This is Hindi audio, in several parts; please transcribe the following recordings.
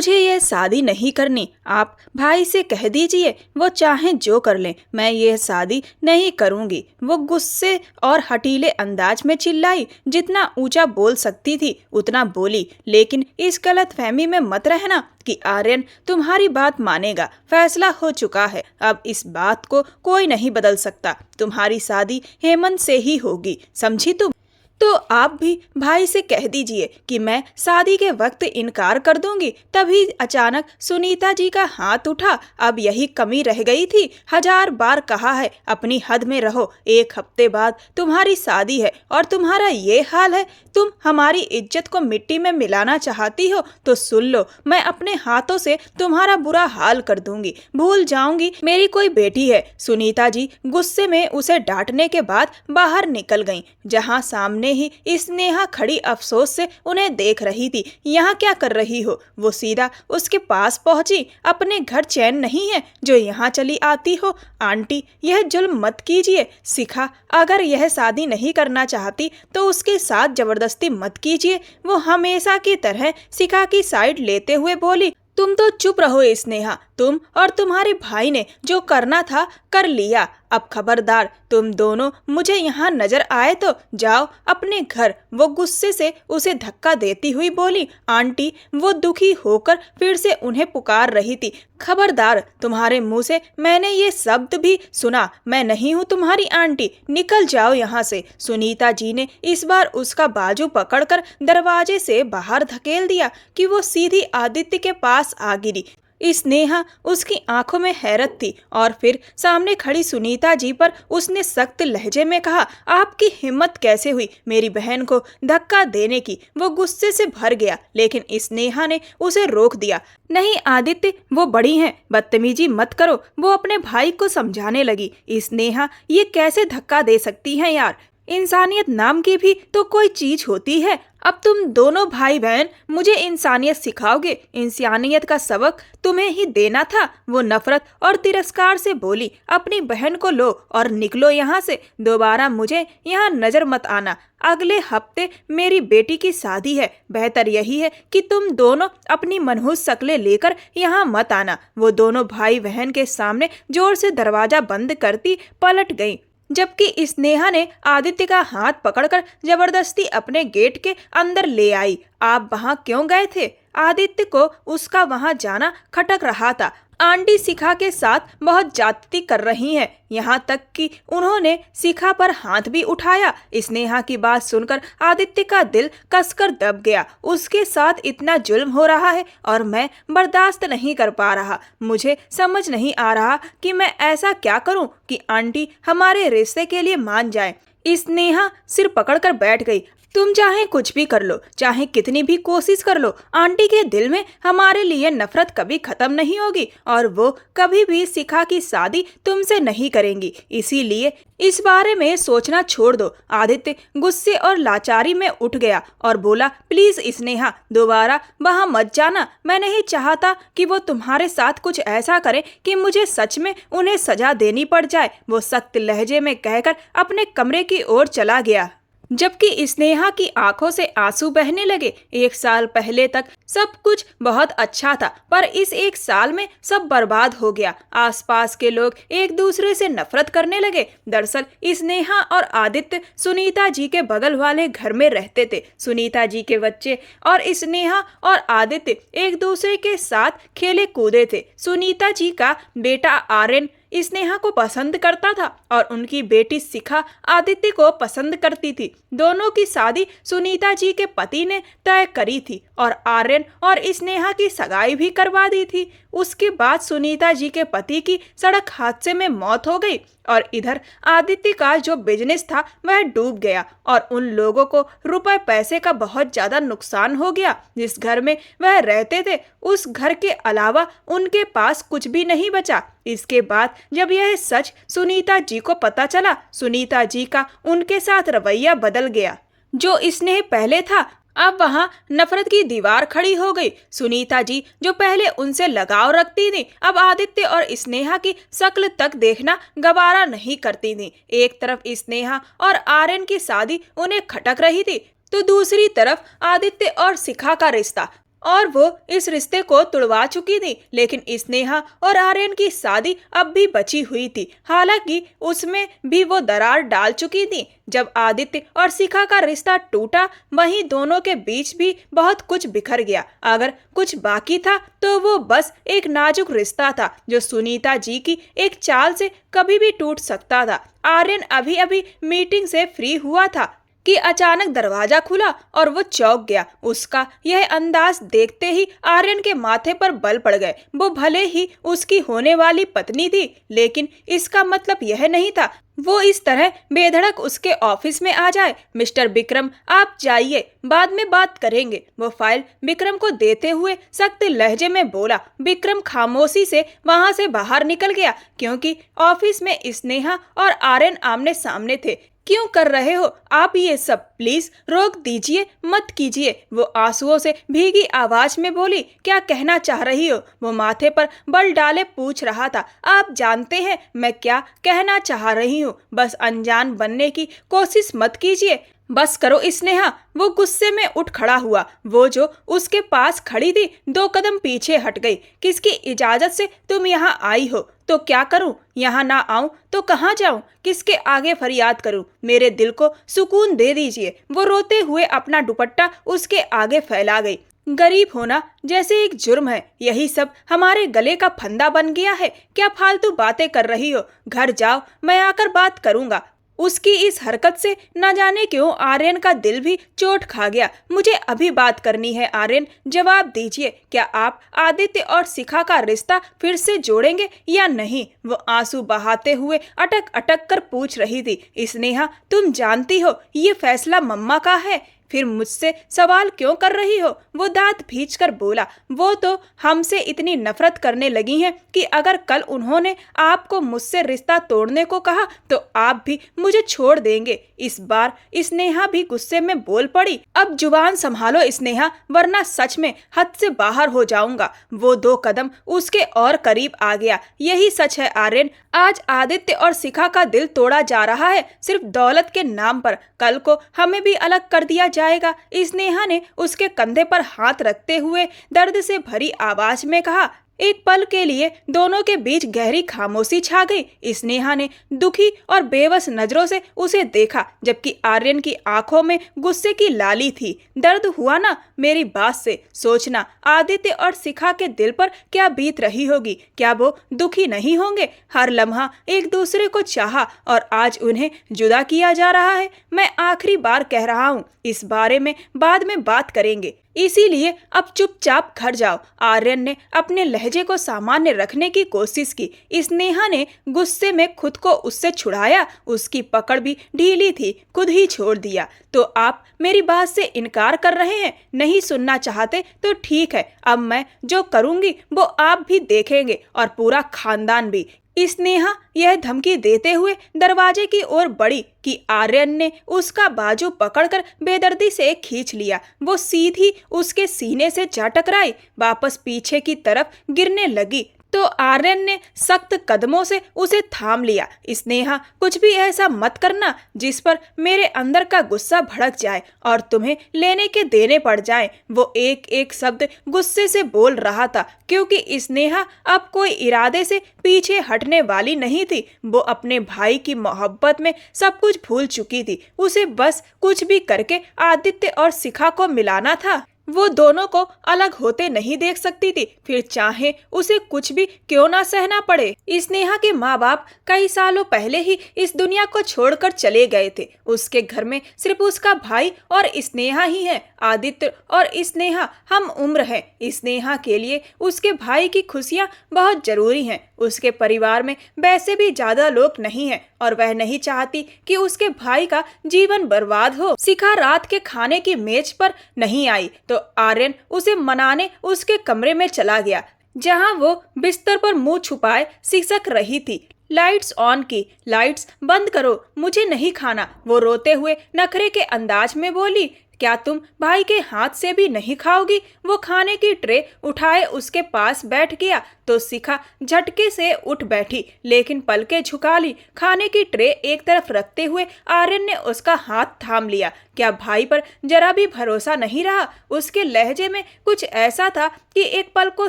मुझे ये शादी नहीं करनी। आप भाई से कह दीजिए, वो चाहें जो कर लें, मैं ये शादी नहीं करूंगी। वो गुस्से और हठीले अंदाज में चिल्लाई। जितना ऊंचा बोल सकती थी उतना बोली, लेकिन इस गलत फहमी में मत रहना कि आर्यन तुम्हारी बात मानेगा। फैसला हो चुका है, अब इस बात को कोई नहीं बदल सकता। तुम्हारी शादी हेमंत से ही होगी, समझी तुम? तो आप भी भाई से कह दीजिए कि मैं शादी के वक्त इनकार कर दूंगी। तभी अचानक सुनीता जी का हाथ उठा। अब यही कमी रह गई थी। 1000 बार कहा है अपनी हद में रहो। 1 हफ्ते बाद तुम्हारी शादी है और तुम्हारा ये हाल है। तुम हमारी इज्जत को मिट्टी में मिलाना चाहती हो तो सुन लो, मैं अपने हाथों से तुम्हारा बुरा हाल कर दूंगी। भूल जाऊंगी मेरी कोई बेटी है। सुनीता जी गुस्से में उसे डांटने के बाद बाहर निकल गईं, जहां सामने ही स्नेहा खड़ी अफसोस से उन्हें देख रही थी। यहाँ क्या कर रही हो? वो सीधा उसके पास पहुंची। अपने घर चैन नहीं है जो यहाँ चली आती हो? आंटी, यह जुल्म मत कीजिए। शिखा अगर यह शादी नहीं करना चाहती तो उसके साथ जबरदस्ती मत कीजिए। वो हमेशा की तरह शिखा की साइड लेते हुए बोली। तुम तो चुप रहो स्नेहा। तुम और तुम्हारे भाई ने जो करना था कर लिया। अब खबरदार तुम दोनों मुझे यहाँ नजर आए तो जाओ अपने घर। वो गुस्से से उसे धक्का देती हुई बोली। आंटी, वो दुखी होकर फिर से उन्हें पुकार रही थी। खबरदार, तुम्हारे मुंह से मैंने ये शब्द भी सुना। मैं नहीं हूँ तुम्हारी आंटी, निकल जाओ यहाँ से। सुनीता जी ने इस बार उसका बाजू पकड़कर दरवाजे से बाहर धकेल दिया कि वो सीधी आदित्य के पास आ गिरी। स्नेहा उसकी आंखों में हैरत थी और फिर सामने खड़ी सुनीता जी पर उसने सख्त लहजे में कहा, आपकी हिम्मत कैसे हुई मेरी बहन को धक्का देने की? वो गुस्से से भर गया, लेकिन स्नेहा ने उसे रोक दिया। नहीं आदित्य, वो बड़ी हैं, बदतमीजी मत करो। वो अपने भाई को समझाने लगी। स्नेहा, ये कैसे धक्का दे सकती हैं यार? इंसानियत नाम की भी तो कोई चीज होती है। अब तुम दोनों भाई बहन मुझे इंसानियत सिखाओगे? इंसानियत का सबक तुम्हें ही देना था। वो नफरत और तिरस्कार से बोली। अपनी बहन को लो और निकलो यहाँ से। दोबारा मुझे यहाँ नजर मत आना। अगले हफ्ते मेरी बेटी की शादी है। बेहतर यही है कि तुम दोनों अपनी मनहूस शक्लें लेकर यहाँ मत आना। वो दोनों भाई बहन के सामने जोर से दरवाजा बंद करती पलट गई, जबकि स्नेहा ने आदित्य का हाथ पकड़कर जबरदस्ती अपने गेट के अंदर ले आई। आप वहां क्यों गए थे? आदित्य को उसका वहां जाना खटक रहा था। आंटी शिखा के साथ बहुत ज्यादती कर रही हैं, यहाँ तक कि उन्होंने शिखा पर हाथ भी उठाया। स्नेहा की बात सुनकर आदित्य का दिल कसकर दब गया। उसके साथ इतना जुल्म हो रहा है और मैं बर्दाश्त नहीं कर पा रहा। मुझे समझ नहीं आ रहा कि मैं ऐसा क्या करूं कि आंटी हमारे रिश्ते के लिए मान जाए। स्नेहा सिर पकड़कर बैठ गई। तुम चाहे कुछ भी कर लो, चाहे कितनी भी कोशिश कर लो, आंटी के दिल में हमारे लिए नफरत कभी खत्म नहीं होगी और वो कभी भी शिखा की शादी तुमसे नहीं करेंगी। इसीलिए इस बारे में सोचना छोड़ दो। आदित्य गुस्से और लाचारी में उठ गया और बोला, प्लीज स्नेहा, दोबारा वहां मत जाना। मैं नहीं चाहता कि वो तुम्हारे साथ कुछ ऐसा करे कि मुझे सच में उन्हें सजा देनी पड़ जाए। वो सख्त लहजे में कहकर अपने कमरे की ओर चला गया, जबकि स्नेहा की आंखों से आंसू बहने लगे। 1 साल पहले तक सब कुछ बहुत अच्छा था, पर इस 1 साल में सब बर्बाद हो गया। आसपास के लोग एक दूसरे से नफरत करने लगे। दरअसल स्नेहा और आदित्य सुनीता जी के बगल वाले घर में रहते थे। सुनीता जी के बच्चे और स्नेहा और आदित्य एक दूसरे के साथ खेले कूदे थे। सुनीता जी का बेटा आर्यन स्नेहा को पसंद करता था और उनकी बेटी शिखा आदित्य को पसंद करती थी। दोनों की शादी सुनीता जी के पति ने तय करी थी और आर्यन और स्नेहा की सगाई भी करवा दी थी। उसके बाद सुनीता जी के पति की सड़क हादसे में मौत हो गई और इधर आदित्य का जो बिजनेस था वह डूब गया और उन लोगों को रुपए पैसे का बहुत ज्यादा नुकसान हो गया। जिस घर में वह रहते थे उस घर के अलावा उनके पास कुछ भी नहीं बचा। इसके बाद जब यह सच सुनीता जी को पता चला, सुनीता जी का उनके साथ रवैया बदल गया। जो स्नेह पहले था अब वहां नफरत की दीवार खड़ी हो गई। सुनीता जी जो पहले उनसे लगाव रखती थी अब आदित्य और स्नेहा की शक्ल तक देखना गवारा नहीं करती थी। एक तरफ स्नेहा और आर्यन की शादी उन्हें खटक रही थी तो दूसरी तरफ आदित्य और शिखा का रिश्ता। और वो इस रिश्ते को तुड़वा चुकी थी। लेकिन स्नेहा और आर्यन की शादी अब भी बची हुई थी। हालांकि उसमें भी वो दरार डाल चुकी थी। जब आदित्य और शिखा का रिश्ता टूटा, वहीं दोनों के बीच भी बहुत कुछ बिखर गया। अगर कुछ बाकी था तो वो बस एक नाजुक रिश्ता था जो सुनीता जी की एक चाल से कभी भी टूट सकता था। आर्यन अभी अभी मीटिंग से फ्री हुआ था कि अचानक दरवाजा खुला और वो चौंक गया। उसका यह अंदाज देखते ही आर्यन के माथे पर बल पड़ गए। वो भले ही उसकी होने वाली पत्नी थी, लेकिन इसका मतलब यह नहीं था वो इस तरह बेधड़क उसके ऑफिस में आ जाए। मिस्टर विक्रम, आप जाइए, बाद में बात करेंगे। वो फाइल विक्रम को देते हुए सख्त लहजे में बोला। विक्रम खामोशी से वहां से बाहर निकल गया, क्योंकि ऑफिस में स्नेहा और आर्यन आमने सामने थे। क्यों कर रहे हो आप ये सब? प्लीज रोक दीजिए, मत कीजिए। वो आंसुओं से भीगी आवाज में बोली। क्या कहना चाह रही हो? वो माथे पर बल डाले पूछ रहा था। आप जानते हैं मैं क्या कहना चाह रही हूँ। बस अनजान बनने की कोशिश मत कीजिए। बस करो स्नेहा। वो गुस्से में उठ खड़ा हुआ। वो जो उसके पास खड़ी थी 2 कदम पीछे हट गई। किसकी इजाजत से तुम यहाँ आई हो? तो क्या करूं? यहाँ ना आऊं तो कहाँ जाऊं? किसके आगे फरियाद करूं? मेरे दिल को सुकून दे दीजिए। वो रोते हुए अपना दुपट्टा उसके आगे फैला गई। गरीब होना जैसे एक जुर्म है, यही सब हमारे गले का फंदा बन गया है। क्या फालतू बातें कर रही हो? घर जाओ, मैं आकर बात करूंगा। उसकी इस हरकत से न जाने क्यों आर्यन का दिल भी चोट खा गया। मुझे अभी बात करनी है आर्यन, जवाब दीजिए। क्या आप आदित्य और शिखा का रिश्ता फिर से जोड़ेंगे या नहीं? वो आंसू बहाते हुए अटक अटक कर पूछ रही थी। स्नेहा, तुम जानती हो ये फैसला मम्मा का है, फिर मुझसे सवाल क्यों कर रही हो? वो दांत भींचकर बोला। वो तो हमसे इतनी नफरत करने लगी हैं कि अगर कल उन्होंने आपको मुझसे रिश्ता तोड़ने को कहा तो आप भी मुझे छोड़ देंगे। इस बार स्नेहा भी गुस्से में बोल पड़ी। अब जुबान संभालो स्नेहा, वरना सच में हद से बाहर हो जाऊंगा। वो 2 कदम उसके और करीब आ गया। यही सच है आर्यन, आज आदित्य और शिखा का दिल तोड़ा जा रहा है सिर्फ दौलत के नाम पर। कल को हमें भी अलग कर दिया जाएगा। स्नेहा ने उसके कंधे पर हाथ रखते हुए दर्द से भरी आवाज में कहा। एक पल के लिए दोनों के बीच गहरी खामोशी छा गई। स्नेहा ने दुखी और बेबस नजरों से उसे देखा, जबकि आर्यन की आंखों में गुस्से की लाली थी। दर्द हुआ ना मेरी बात से? सोचना आदित्य और शिखा के दिल पर क्या बीत रही होगी। क्या वो दुखी नहीं होंगे? हर लम्हा एक दूसरे को चाहा और आज उन्हें जुदा किया जा रहा है। मैं आखिरी बार कह रहा हूँ, इस बारे में बाद में बात करेंगे, इसीलिए अब चुपचाप घर जाओ। आर्यन ने अपने लहजे को सामान्य रखने की कोशिश की। स्नेहा ने गुस्से में खुद को उससे छुड़ाया। उसकी पकड़ भी ढीली थी, खुद ही छोड़ दिया। तो आप मेरी बात से इनकार कर रहे हैं? नहीं सुनना चाहते तो ठीक है, अब मैं जो करूंगी वो आप भी देखेंगे और पूरा खानदान भी। स्नेहा यह धमकी देते हुए दरवाजे की ओर बढ़ी कि आर्यन ने उसका बाजू पकड़कर बेदर्दी से खींच लिया। वो सीधी उसके सीने से जा टकराई, वापस पीछे की तरफ गिरने लगी तो आर्यन ने सख्त कदमों से उसे थाम लिया। स्नेहा, कुछ भी ऐसा मत करना जिस पर मेरे अंदर का गुस्सा भड़क जाए और तुम्हें लेने के देने पड़ जाए। वो एक एक शब्द गुस्से से बोल रहा था, क्योंकि स्नेहा अब कोई इरादे से पीछे हटने वाली नहीं थी। वो अपने भाई की मोहब्बत में सब कुछ भूल चुकी थी। उसे बस कुछ भी करके आदित्य और शिखा को मिलाना था। वो दोनों को अलग होते नहीं देख सकती थी, फिर चाहे उसे कुछ भी क्यों ना सहना पड़े। स्नेहा के माँ बाप कई सालों पहले ही इस दुनिया को छोड़कर चले गए थे। उसके घर में सिर्फ उसका भाई और स्नेहा ही है। आदित्य और स्नेहा हम उम्र है। स्नेहा के लिए उसके भाई की खुशियाँ बहुत जरूरी हैं। उसके परिवार में वैसे भी ज्यादा लोग नहीं हैं और वह नहीं चाहती कि उसके भाई का जीवन बर्बाद हो। शिखा रात के खाने की मेज पर नहीं आई तो आर्यन उसे मनाने उसके कमरे में चला गया, जहां वो बिस्तर पर मुंह छुपाए सिसक रही थी। लाइट्स ऑन की। लाइट्स बंद करो, मुझे नहीं खाना। वो रोते हुए नखरे के अंदाज में बोली। क्या तुम भाई के हाथ से भी नहीं खाओगी? वो खाने की ट्रे उठाए उसके पास बैठ गया तो शिखा झटके से उठ बैठी, लेकिन पलकें झुका ली। खाने की ट्रे एक तरफ रखते हुए आर्यन ने उसका हाथ थाम लिया। क्या भाई पर जरा भी भरोसा नहीं रहा? उसके लहजे में कुछ ऐसा था कि एक पल को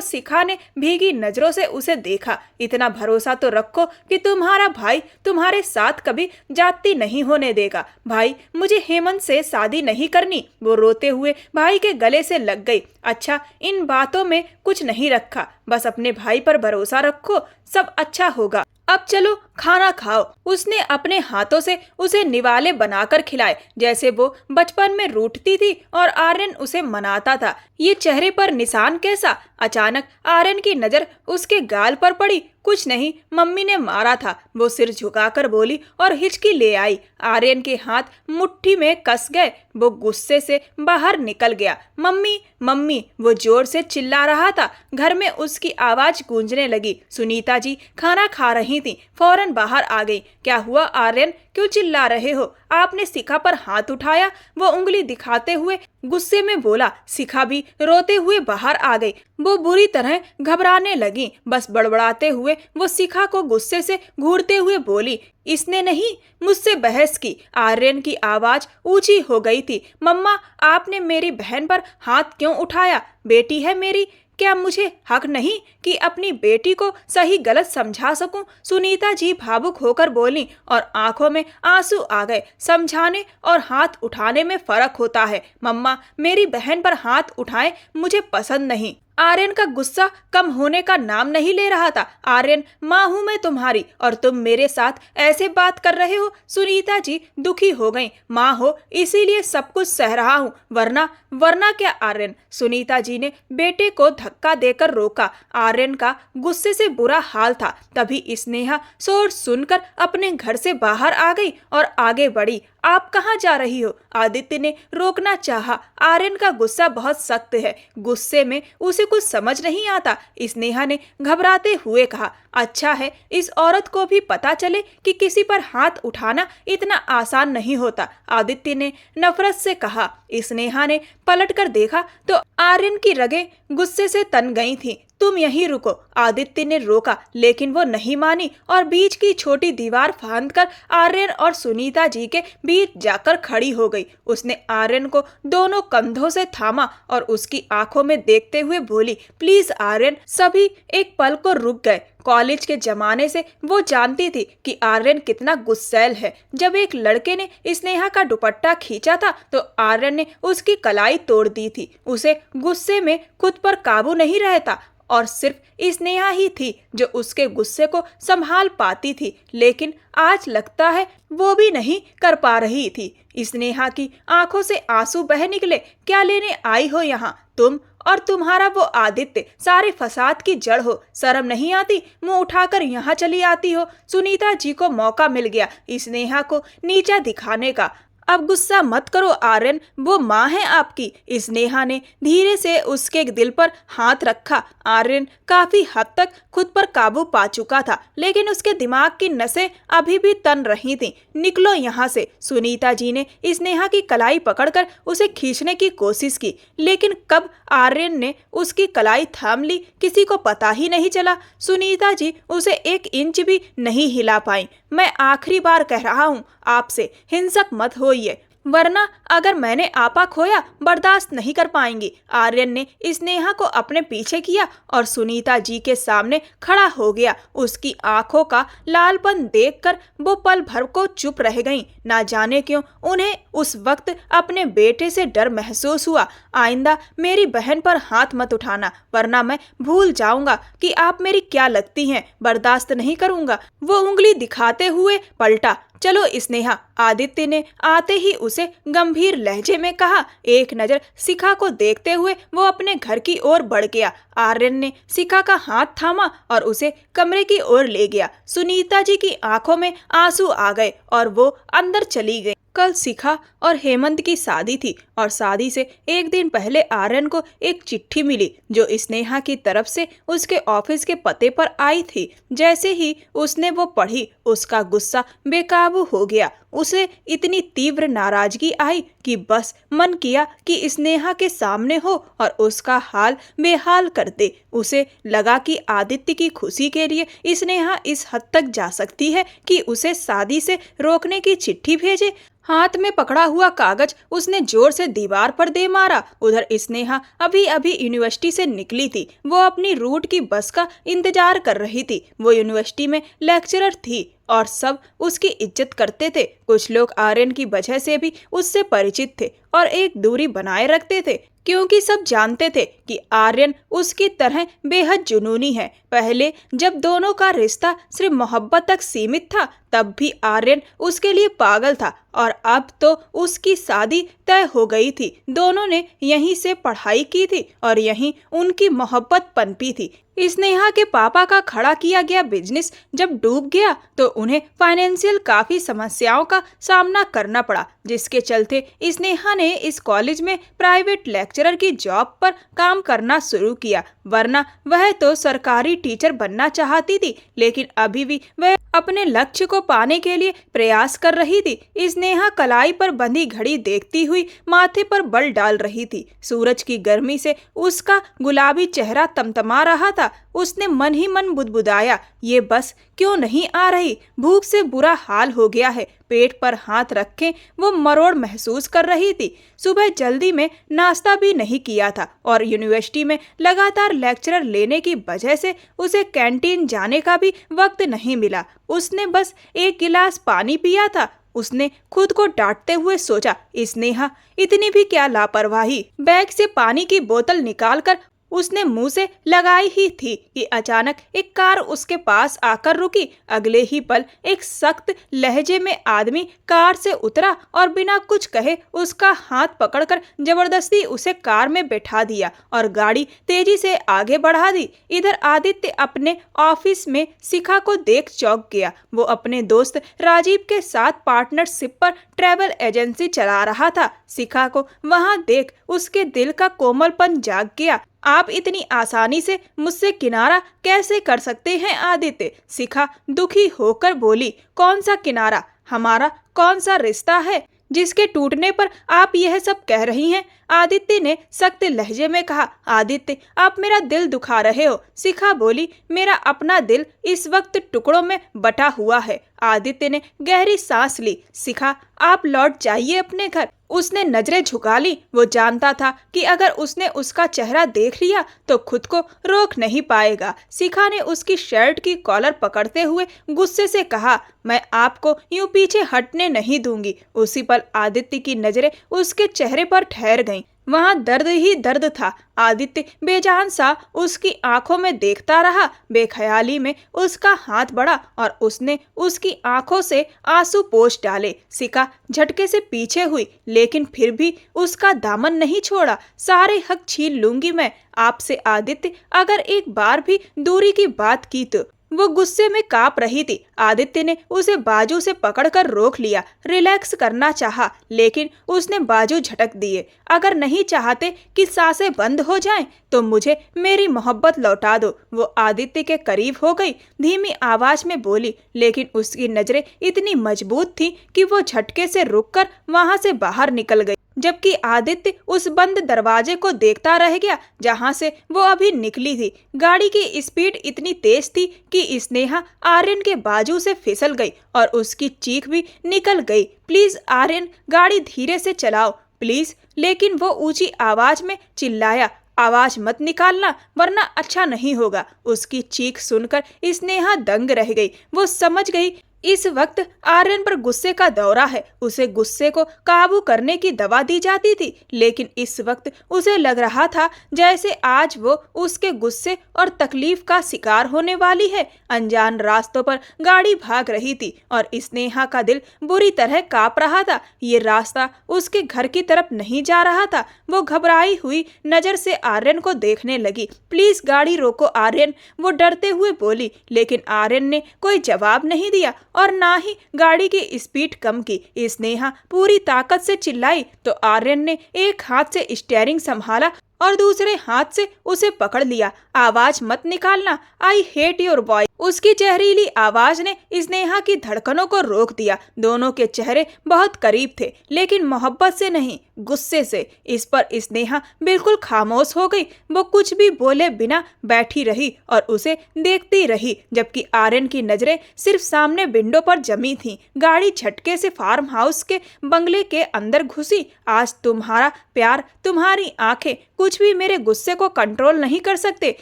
शिखा ने भीगी नजरों से उसे देखा। इतना भरोसा तो रखो कि तुम्हारा भाई तुम्हारे साथ कभी जाती नहीं होने देगा। भाई, मुझे हेमंत से शादी नहीं करनी। वो रोते हुए भाई के गले से लग गई। अच्छा, इन बातों में कुछ नहीं रखा, बस अपने भाई पर भरोसा रखो, सब अच्छा होगा। अब चलो खाना खाओ। उसने अपने हाथों से उसे निवाले बनाकर खिलाए, जैसे वो बचपन में रूठती थी और आर्यन उसे मनाता था। ये चेहरे पर निशान कैसा? अचानक आर्यन की नजर उसके गाल पर पड़ी। कुछ नहीं, मम्मी ने मारा था, वो सिर झुकाकर बोली और हिचकी ले आई। आर्यन के हाथ मुट्ठी में कस गए। वो गुस्से से बाहर निकल गया। मम्मी मम्मी, वो जोर से चिल्ला रहा था। घर में उसकी आवाज गूंजने लगी। सुनीता जी खाना खा रही थी, फौरन बाहर आ गई। क्या हुआ आर्यन, क्यों चिल्ला रहे हो? आपने शिखा पर हाथ उठाया। वो उंगली दिखाते हुए गुस्से में बोला। शिखा भी रोते हुए बाहर आ गई। वो बुरी तरह घबराने लगी। बस बड़बड़ाते हुए वो शिखा को गुस्से से घूरते हुए बोली, इसने नहीं मुझसे बहस की। आर्यन की आवाज ऊंची हो गई थी। मम्मा, आपने मेरी बहन पर हाथ क्यों उठाया? बेटी है मेरी, क्या मुझे हक नहीं कि अपनी बेटी को सही गलत समझा सकूं? सुनीता जी भावुक होकर बोली और आंखों में आंसू आ गए। समझाने और हाथ उठाने में फर्क होता है। मम्मा, मेरी बहन पर हाथ उठाएं मुझे पसंद नहीं। आर्यन का गुस्सा कम होने का नाम नहीं ले रहा था। आर्यन, माँ हूं मैं तुम्हारी और तुम मेरे साथ ऐसे बात कर रहे हो? सुनीता जी दुखी हो गईं। माँ हो इसीलिए सब कुछ सह रहा हूँ, वरना क्या आर्यन? सुनीता जी ने बेटे को धक्का देकर रोका। आर्यन का गुस्से से बुरा हाल था। तभी स्नेहा शोर सुनकर अपने घर से बाहर आ गई और आगे बढ़ी। आप कहाँ जा रही हो? आदित्य ने रोकना चाहा। आर्यन का गुस्सा बहुत सख्त है, गुस्से में उसे कुछ समझ नहीं आता। स्नेहा ने घबराते हुए कहा, अच्छा है इस औरत को भी पता चले कि किसी पर हाथ उठाना इतना आसान नहीं होता। आदित्य ने नफरत से कहा। स्नेहा ने पलटकर देखा तो आर्यन की रगें गुस्से से तन गई थीं। तुम यहीं रुको। आदित्य ने रोका, लेकिन वो नहीं मानी और बीच की छोटी दीवार फांदकर आर्यन और सुनीता जी के बीच जाकर खड़ी हो गई। उसने आर्यन को दोनों कंधों से थामा और उसकी आंखों में देखते हुए बोली, प्लीज आर्यन। सभी एक पल को रुक गए। कॉलेज के जमाने से वो जानती थी कि आर्यन कितना गुस्सैल है। जब एक लड़के ने स्नेहा का दुपट्टा खींचा था तो आर्यन ने उसकी कलाई तोड़ दी थी। उसे गुस्से में खुद पर काबू नहीं रहता और सिर्फ स्नेहा ही थी जो उसके गुस्से को संभाल पाती थी, लेकिन आज लगता है वो भी नहीं कर पा रही थी। स्नेहा की आंखों से आंसू बह निकले। क्या लेने आई हो यहाँ तुम और तुम्हारा वो आदित्य? सारे फसाद की जड़ हो। शर्म नहीं आती? मुंह उठाकर यहाँ चली आती हो। सुनीता जी को मौका मिल गया स्नेहा को नीचा दिखाने का। अब गुस्सा मत करो आर्यन, वो माँ है आपकी। स्नेहा ने धीरे से उसके दिल पर हाथ रखा। आर्यन काफी हद तक खुद पर काबू पा चुका था, लेकिन उसके दिमाग की नसें अभी भी तन रही थीं। निकलो यहाँ से। सुनीता जी ने स्नेहा की कलाई पकड़कर उसे खींचने की कोशिश की, लेकिन कब आर्यन ने उसकी कलाई थाम ली किसी को पता ही नहीं चला। सुनीता जी उसे 1 इंच भी नहीं हिला पाई। मैं आखिरी बार कह रहा हूँ आपसे, हिंसक मत होइए, वरना अगर मैंने आपा खोया बर्दाश्त नहीं कर पाएंगी। आर्यन ने स्नेहा को अपने पीछे किया और सुनीता जी के सामने खड़ा हो गया। उसकी आंखों का लालपन देखकर वो पल भर को चुप रह गईं। ना जाने क्यों उन्हें उस वक्त अपने बेटे से डर महसूस हुआ। आइंदा मेरी बहन पर हाथ मत उठाना, वरना मैं भूल जाऊंगा कि आप मेरी क्या लगती हैं। बर्दाश्त नहीं करूंगा। वो उंगली दिखाते हुए पलटा। चलो स्नेहा। आदित्य ने आते ही उसे गंभीर लहजे में कहा। एक नजर शिखा को देखते हुए वो अपने घर की ओर बढ़ गया। आर्यन ने शिखा का हाथ थामा और उसे कमरे की ओर ले गया। सुनीता जी की आंखों में आंसू आ गए और वो अंदर चली गई। कल शिखा और हेमंत की शादी थी और शादी से एक दिन पहले आर्यन को एक चिट्ठी मिली जो स्नेहा की तरफ से उसके ऑफिस के पते पर आई थी। जैसे ही उसने वो पढ़ी उसका गुस्सा बेकाबू हो गया। उसे इतनी तीव्र नाराजगी आई कि बस मन किया कि स्नेहा के सामने हो और उसका हाल बेहाल कर दे। उसे लगा कि आदित्य की खुशी के लिए स्नेहा इस हद तक जा सकती है कि उसे शादी से रोकने की चिट्ठी भेजे। हाथ में पकड़ा हुआ कागज उसने जोर से दीवार पर दे मारा। उधर स्नेहा अभी अभी यूनिवर्सिटी से निकली थी। वो अपनी रूट की बस का इंतजार कर रही थी। वो यूनिवर्सिटी में लेक्चरर थी और सब उसकी इज्जत करते थे। कुछ लोग आर्यन की वजह से भी उससे परिचित थे और एक दूरी बनाए रखते थे क्योंकि सब जानते थे कि आर्यन उसकी तरह बेहद जुनूनी है। पहले जब दोनों का रिश्ता सिर्फ मोहब्बत तक सीमित था तब भी आर्यन उसके लिए पागल था और अब तो उसकी शादी तय हो गई थी। दोनों ने यहीं से पढ़ाई की थी और यहीं उनकी मोहब्बत पनपी थी। स्नेहा के पापा का खड़ा किया गया बिजनेस जब डूब गया तो उन्हें फाइनेंशियल काफी समस्याओं का सामना करना पड़ा, जिसके चलते स्नेहा ने इस कॉलेज में प्राइवेट लेक्चरर की जॉब पर काम करना शुरू किया। वरना वह तो सरकारी टीचर बनना चाहती थी, लेकिन अभी भी वह अपने लक्ष्य को पाने के लिए प्रयास कर रही थी। स्नेहा कलाई पर बंधी घड़ी देखती हुई माथे पर बल डाल रही थी। सूरज की गर्मी से उसका गुलाबी चेहरा तमतमा रहा था। उसने मन ही मन बुदबुदाया, ये बस क्यों नहीं आ रही? भूख से बुरा हाल हो गया है। पेट पर हाथ रखे वो मरोड़ महसूस कर रही थी। सुबह जल्दी में नाश्ता भी नहीं किया था और यूनिवर्सिटी में लगातार लेक्चरर लेने की वजह से उसे कैंटीन जाने का भी वक्त नहीं मिला। उसने बस एक गिलास पानी पिया था। उसने खुद को डांटते हुए सोचा, स्नेहा इतनी भी क्या लापरवाही। बैग से पानी की बोतल निकालकर उसने मुंह से लगाई ही थी कि अचानक एक कार उसके पास आकर रुकी। अगले ही पल एक सख्त लहजे में आदमी कार से उतरा और बिना कुछ कहे उसका हाथ पकड़कर जबरदस्ती उसे कार में बैठा दिया और गाड़ी तेजी से आगे बढ़ा दी। इधर आदित्य अपने ऑफिस में शिखा को देख चौंक गया। वो अपने दोस्त राजीव के साथ पार्टनरशिप पर ट्रैवल एजेंसी चला रहा था। शिखा को वहां देख उसके दिल का कोमलपन जाग गया। आप इतनी आसानी से मुझसे किनारा कैसे कर सकते हैं आदित्य? शिखा दुखी होकर बोली, कौन सा किनारा? हमारा कौन सा रिश्ता है जिसके टूटने पर आप यह सब कह रही हैं? आदित्य ने सख्त लहजे में कहा। आदित्य, आप मेरा दिल दुखा रहे हो। शिखा बोली, मेरा अपना दिल इस वक्त टुकड़ों में बटा हुआ है। आदित्य ने गहरी सांस ली। शिखा, आप लौट जाइए अपने घर। उसने नजरें झुका ली। वो जानता था कि अगर उसने उसका चेहरा देख लिया तो खुद को रोक नहीं पाएगा। शिखा ने उसकी शर्ट की कॉलर पकड़ते हुए गुस्से से कहा, मैं आपको यूं पीछे हटने नहीं दूंगी। उसी पल आदित्य की नजरें उसके चेहरे पर ठहर गईं। वहां दर्द ही दर्द था। आदित्य बेजान सा उसकी आंखों में देखता रहा। बेख्याली में उसका हाथ बढ़ा और उसने उसकी आंखों से आंसू पोंछ डाले। शिखा झटके से पीछे हुई, लेकिन फिर भी उसका दामन नहीं छोड़ा। सारे हक छीन लूंगी मैं आपसे आदित्य, अगर एक बार भी दूरी की बात की तो। वो गुस्से में कांप रही थी। आदित्य ने उसे बाजू से पकड़कर रोक लिया। रिलैक्स करना चाहा, लेकिन उसने बाजू झटक दिए। अगर नहीं चाहते कि सांसें बंद हो जाएं, तो मुझे मेरी मोहब्बत लौटा दो। वो आदित्य के करीब हो गई, धीमी आवाज में बोली, लेकिन उसकी नजरें इतनी मजबूत थी कि वो झटके से रुककर वहां से बाहर निकल गई, जबकि आदित्य उस बंद दरवाजे को देखता रह गया जहां से वो अभी निकली थी। गाड़ी की स्पीड इतनी तेज थी कि स्नेहा आर्यन के बाजू से फिसल गई और उसकी चीख भी निकल गई। प्लीज आर्यन, गाड़ी धीरे से चलाओ प्लीज। लेकिन वो ऊंची आवाज में चिल्लाया, आवाज मत निकालना वरना अच्छा नहीं होगा। उसकी चीख सुनकर स्नेहा दंग रह गई। वो समझ गई इस वक्त आर्यन पर गुस्से का दौरा है। उसे गुस्से को काबू करने की दवा दी जाती थी, लेकिन इस वक्त उसे लग रहा था जैसे आज वो उसके गुस्से और तकलीफ का शिकार होने वाली है। अनजान रास्तों पर गाड़ी भाग रही थी और स्नेहा का दिल बुरी तरह कांप रहा था। ये रास्ता उसके घर की तरफ नहीं जा रहा था। वो घबराई हुई नजर से आर्यन को देखने लगी। प्लीज गाड़ी रोको आर्यन, वो डरते हुए बोली, लेकिन आर्यन ने कोई जवाब नहीं दिया। और ना ही गाड़ी की स्पीड कम की। स्नेहा पूरी ताकत से चिल्लाई तो आर्यन ने एक हाथ से स्टीयरिंग संभाला और दूसरे हाथ से उसे पकड़ लिया। आवाज मत निकालना, आई हेट योर बॉय। उसकी जहरीली आवाज ने स्नेहा की धड़कनों को रोक दिया। दोनों के चेहरे बहुत करीब थे, लेकिन मोहब्बत से नहीं, गुस्से से। इस पर स्नेहा बिल्कुल खामोश हो गई। वो कुछ भी बोले बिना बैठी रही और उसे देखती रही, जबकि आर्यन की नजरें सिर्फ सामने विंडो पर जमी थीं। गाड़ी झटके से फार्म हाउस के बंगले के अंदर घुसी। आज तुम्हारा प्यार, तुम्हारी आंखें कुछ भी मेरे गुस्से को कंट्रोल नहीं कर सकते।